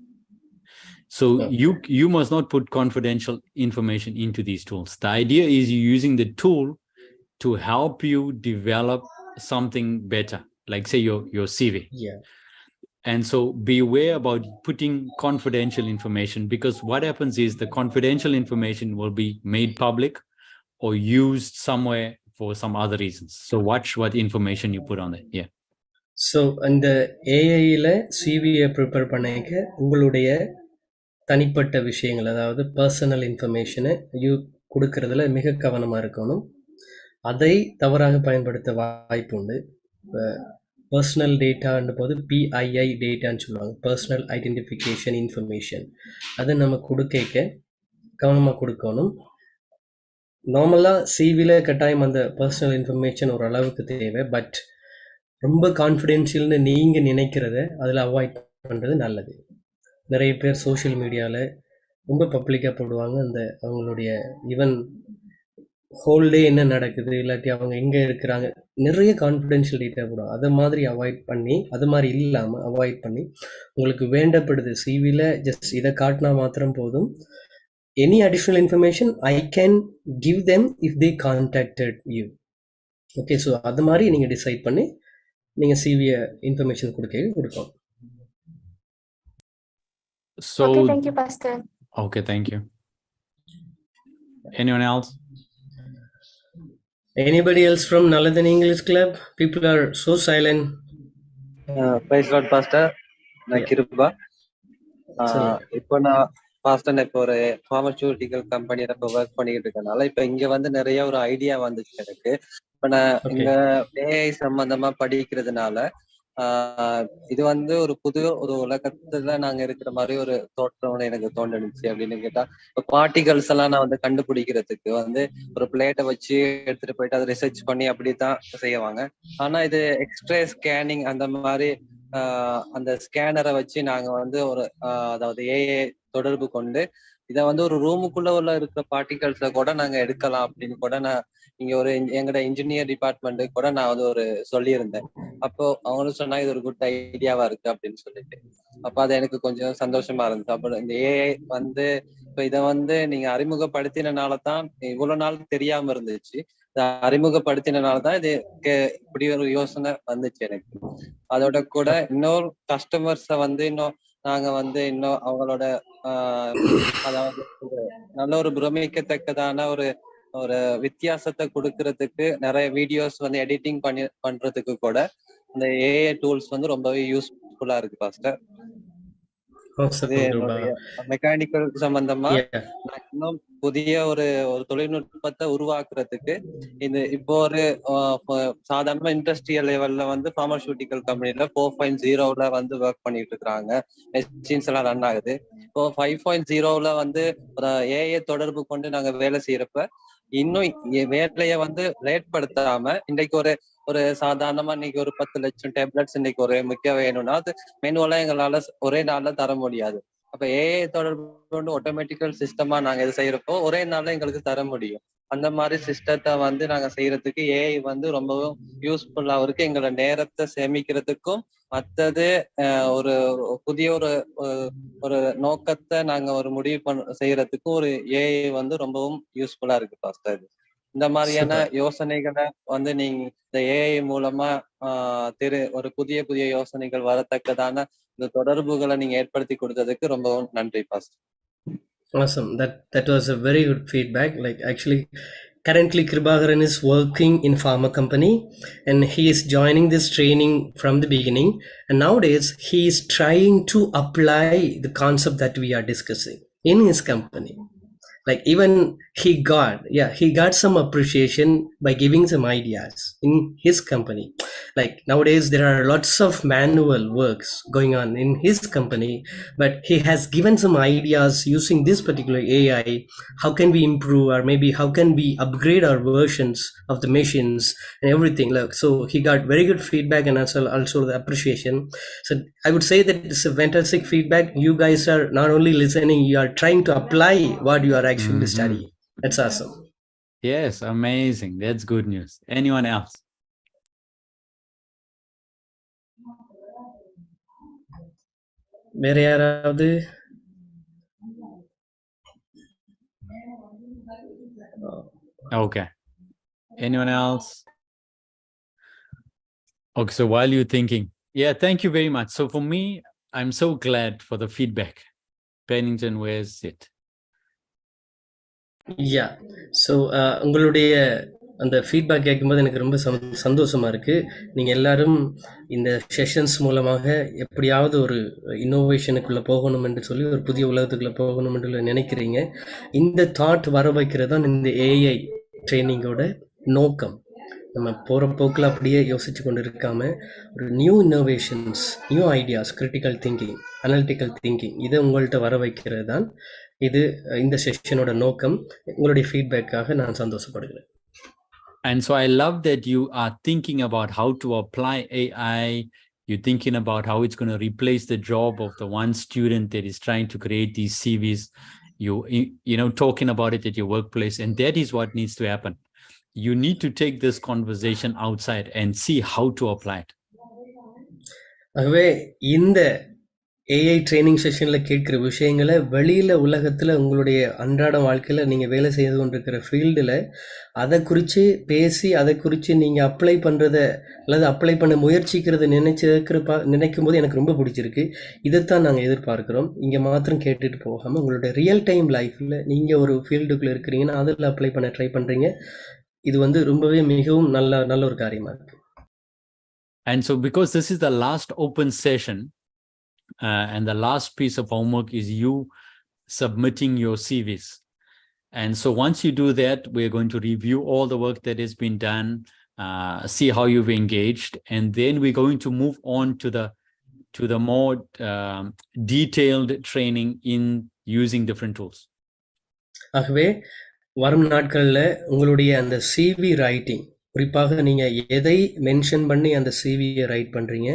So you must not put confidential information into these tools. The idea is you using the tool to help you develop something better, like say your CV. Yeah. And so beware about putting confidential information, because what happens is the confidential information will be made public or used somewhere for some other reasons. So watch what information you put on there. Yeah. So அந்த ஏஐல சிவியை prepare பண்ணிக்க உங்களுடைய தனிப்பட்ட விஷயங்கள், அதாவது personal இன்ஃபர்மேஷனை கொடுக்கறதுல மிக கவனமாக இருக்கணும். அதை தவறாக பயன்படுத்த வாய்ப்பு உண்டு. இப்போ பர்சனல் டேட்டான்ற போது PII டேட்டான்னு சொல்லுவாங்க, பர்சனல் ஐடென்டிஃபிகேஷன் இன்ஃபர்மேஷன். அதை நம்ம கொடுக்க கவனமாக கொடுக்கணும். நார்மலாக சிவியில் கட்டாயம் அந்த பர்சனல் இன்ஃபர்மேஷன் ஓரளவுக்கு தேவை, பட் ரொம்ப கான்ஃபிடென்ஷியல்னு நீங்கள் நினைக்கிறத அதில் அவாய்ட் பண்ணுறது நல்லது. நிறைய பேர் சோஷியல் மீடியாவில் ரொம்ப பப்ளிக்காக போடுவாங்க, அந்த அவங்களுடைய ஈவன் ஹோல் டே என்ன நடக்குது, இல்லாட்டி அவங்க எங்கே இருக்கிறாங்க, நிறைய கான்ஃபிடென்ஷியல் டேட்டா போடுவாங்க. அதை மாதிரி அவாய்ட் பண்ணி, அது மாதிரி இல்லாமல் அவாய்ட் பண்ணி, உங்களுக்கு வேண்டப்படுது சிவியில் ஜஸ்ட் இதை காட்டினா மாத்திரம் போதும். Any additional information I can give them if they contacted you. Okay, so அது மாதிரி நீங்கள் டிசைட் பண்ணி நீங்கள் சிவியை இன்ஃபர்மேஷன் கொடுக்கலாம். So okay, thank you, Pastor. Okay, thank you. Anyone else? Anybody else from Naladhan English Club? People are so silent. Praise God, Pastor. நான் கிருபா. இப்போ நான் pastor இப்போ ஒரு ஃபார்மசூட்டிக்கல் கம்பெனியில இப்போ ஒர்க் பண்ணிக்கிட்டு இருக்கனால இப்போ இங்க வந்து நிறைய ஒரு ஐடியா வந்துச்சு எனக்கு. இப்போ நான் இங்க ஏஐ சம்பந்தமா படிக்கிறதுனால இது வந்து ஒரு புது ஒரு உலகத்துல நாங்க இருக்கிற மாதிரி ஒரு தோற்றம் எனக்கு தோன்றுச்சு. அப்படின்னு கேட்டா இப்போ பார்ட்டிகல்ஸ் எல்லாம் நான் வந்து கண்டுபிடிக்கிறதுக்கு வந்து ஒரு பிளேட்டை வச்சு எடுத்துட்டு போயிட்டு அதை ரிசர்ச் பண்ணி அப்படித்தான் செய்வாங்க. ஆனா இது எக்ஸ்ரே ஸ்கேனிங் அந்த மாதிரி அந்த ஸ்கேனரை வச்சு நாங்க வந்து ஒரு அதாவது ஏஐ தொடர்பு கொண்டு இதை வந்து ஒரு ரூமுக்குள்ள உள்ள இருக்கிற பார்ட்டிகல்ஸ கூட நாங்க எடுக்கலாம் அப்படின்னு கூட நான் இங்க ஒரு எங்களோட இன்ஜினியர் டிபார்ட்மெண்ட் கூட நான் வந்து ஒரு சொல்லியிருந்தேன். அப்போ அவங்களும் சொன்னா இது ஒரு குட் ஐடியாவா இருக்கு அப்படின்னு சொல்லிட்டு, அப்ப அது எனக்கு கொஞ்சம் சந்தோஷமா இருந்துச்சு. அப்புறம் இந்த ஏஐ வந்து இப்ப இதை வந்து நீங்க அறிமுகப்படுத்தினாலதான் இவ்வளவு நாள் தெரியாம இருந்துச்சு. அறிமுகப்படுத்தினால தான் இது இப்படி ஒரு யோசனை வந்துச்சு எனக்கு. அதோட கூட இன்னொரு கஸ்டமர்ஸை வந்து இன்னும் நாங்க வந்து இன்னும் அவங்களோட அதாவது நல்ல ஒரு பிரமிக்கத்தக்கதான ஒரு ஒரு வித்தியாசத்தை கொடுக்கறதுக்கு நிறைய வீடியோஸ் வந்து எடிட்டிங் பண்றதுக்கு கூட இந்த ஏஐ டூல்ஸ் வந்து ரொம்பவே யூஸ்ஃபுல்லா இருக்கு பாஸ்டர். மெக்கானிக்கல் சம்பந்தமா இன்னும் புதிய ஒரு தொழில்நுட்பத்தை உருவாக்குறதுக்கு இது இப்போ ஒரு சாதாரண இண்டஸ்ட்ரியல் லெவல்ல வந்து பார்மசூட்டிக்கல் கம்பெனில 4.0ல வந்து ஒர்க் பண்ணிட்டு இருக்காங்க. மெஷின்ஸ் எல்லாம் ரன் ஆகுது. இப்போ 5.0ல வந்து ஒரு ஏஐ தொடர்பு கொண்டு நாங்க வேலை செய்யறப்ப இன்னும் வேலையை வந்து லேட் படுத்தாம இன்றைக்கு ஒரு சாதாரணமா இன்னைக்கு ஒரு 10 லட்சம் டேப்லெட்ஸ் இன்னைக்கு ஒரு முக்கிய வேணும்னா அது மெனுவலா எங்களால ஒரே நாள்ல தர முடியாது. அப்ப ஏஐ தொடர்பு கொண்டு ஆட்டோமேட்டிக்கல் சிஸ்டமா நாங்க இது செய்யறப்போ ஒரே நாள்ல எங்களுக்கு தர முடியும். அந்த மாதிரி சிஸ்டத்தை வந்து நாங்க செய்யறதுக்கு ஏஐ வந்து ரொம்பவும் யூஸ்ஃபுல்லா இருக்கு. எங்களோட நேரத்தை சேமிக்கிறதுக்கும் மற்றது ஒரு புதிய ஒரு நோக்கத்தை நாங்க ஒரு முடிவு செய்யறதுக்கும் ஒரு ஏஐ வந்து ரொம்பவும் யூஸ்ஃபுல்லா இருக்கு பாஸ்டர். இந்த மாதிரியான யோசனைகளை வந்து நீங்க இந்த ஏஐ மூலமா ஒரு புதிய யோசனைகள் வரத்தக்கதான இந்த தொடர்புகளை நீங்க ஏற்படுத்தி கொடுத்ததுக்கு ரொம்பவும் நன்றி pastor. Awesome. That was a very good feedback. Like actually, currently Kribakaran is working in pharma company and he is joining this training from the beginning. And nowadays he is trying to apply the concept that we are discussing in his company. Like even he got some appreciation by giving some ideas in his company. Like nowadays there are lots of manual works going on in his company, but he has given some ideas using this particular AI. How can we improve, or maybe how can we upgrade our versions of the machines and everything. Like, so he got very good feedback and also the appreciation. So I would say that it's a fantastic feedback. You guys are not only listening, you are trying to apply what you are actually studying. That's awesome. Yes, amazing. That's good news. Anyone else? வேற யாராவது? Okay. Anyone else? Okay, so while you're thinking, yeah, thank you very much. So for me, I'm so glad for the feedback. Pennington, where's it? Yeah. So உங்களுடைய அந்த feedback கேட்கும்போது எனக்கு ரொம்ப சந்தோஷமா இருக்கு. நீங்க எல்லாரும் இந்த செஷன்ஸ் மூலமாக எப்படியாவது ஒரு இன்னோவேஷனுக்குள்ள போகணும் என்று சொல்லி ஒரு புதிய உலகத்துக்குள்ள போகணும் என்று நினைக்கிறீங்க. இந்த தாட் வர வைக்கிறது தான் இந்த ஏஐ ட்ரைனிங்கோட நோக்கம். நம்ம போகிற போக்கில் அப்படியே யோசிச்சு கொண்டு இருக்காம ஒரு new innovations, new ideas, critical thinking, analytical thinking இதை உங்கள்கிட்ட வர வைக்கிறது தான் இது இந்த செஷனோட நோக்கம். உங்களுடைய ஃபீட்பேக்காக நான் சந்தோஷப்படுகிறேன். And so I love that you are thinking about how to apply AI. You're thinking about how it's going to replace the job of the one student that is trying to create these CVs. You know, talking about it at your workplace, and that is what needs to happen. You need to take this conversation outside and see how to apply it. ஆகவே இந்த AI training செஷனில் கேட்குற விஷயங்களை வெளியில் உலகத்தில் உங்களுடைய அன்றாட வாழ்க்கையில் நீங்கள் வேலை செய்து கொண்டிருக்கிற ஃபீல்டில் அதை குறித்து பேசி அதை குறித்து நீங்கள் அப்ளை பண்ணுறத அல்லது அப்ளை பண்ண முயற்சிக்கிறத நினைக்கும் போது எனக்கு ரொம்ப பிடிச்சிருக்கு. இதைத்தான் நாங்கள் எதிர்பார்க்குறோம். இங்கே மாத்திரம் கேட்டுட்டு போகாமல் உங்களுடைய ரியல் டைம் லைஃப்பில் நீங்கள் ஒரு ஃபீல்டுக்குள்ளே இருக்கிறீங்கன்னா அதில் அப்ளை பண்ண ட்ரை பண்ணுறீங்க. இது வந்து ரொம்பவே மிகவும் நல்ல ஒரு காரியமாக இருக்குது. And so because this is the last open session, and the last piece of homework is you submitting your CVs. And so once you do that, we're going to review all the work that has been done, see how you've engaged, and then we're going to move on to the more detailed training in using different tools. ஆகவே வரும் நாட்களில் உங்களுடைய அந்த CV writing, குறிப்பாக நீங்கள் எதை mention பண்ணி அந்த சிவியை ரைட் பண்ணுறீங்க,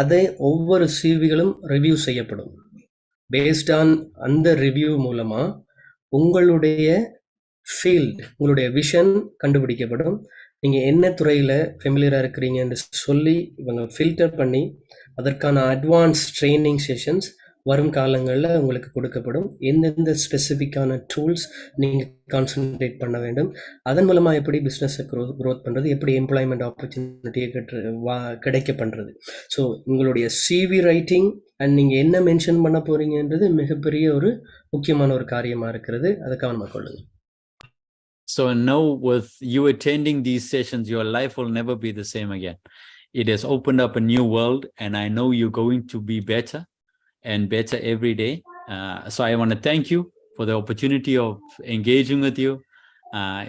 அதை ஒவ்வொரு சிவிகளும் ரிவ்யூ செய்யப்படும். பேஸ்ட் ஆன் அந்த ரிவ்யூ மூலமாக உங்களுடைய ஃபீல்டு, உங்களுடைய விஷன் கண்டுபிடிக்கப்படும். நீங்கள் என்ன துறையில் ஃபெமிலியராக இருக்கிறீங்கன்னு சொல்லி இவங்க ஃபில்டர் பண்ணி அதற்கான அட்வான்ஸ் ட்ரைனிங் செஷன்ஸ் வரும் காலங்களில் உங்களுக்கு கொடுக்கப்படும். எந்தெந்த ஸ்பெசிஃபிக்கான டூல்ஸ் நீங்கள் கான்சன்ட்ரேட் பண்ண வேண்டும், அதன் மூலமாக எப்படி பிஸ்னஸை க்ரோத் பண்ணுறது, எப்படி எம்ப்ளாய்மெண்ட் ஆப்பர்ச்சுனிட்டியை கிடைக்க பண்ணுறது. ஸோ உங்களுடைய சிவி ரைட்டிங் அண்ட் நீங்கள் என்ன மென்ஷன் பண்ண போகிறீங்கன்றது மிகப்பெரிய ஒரு முக்கியமான ஒரு காரியமாக இருக்கிறது. அதை கவனமாக கொள்ளுங்கள். So now with you attending these sessions, your life will never be the same again. It has opened up a new world, and I know you're going to be better and better every day. So I want to thank you for the opportunity of engaging with you.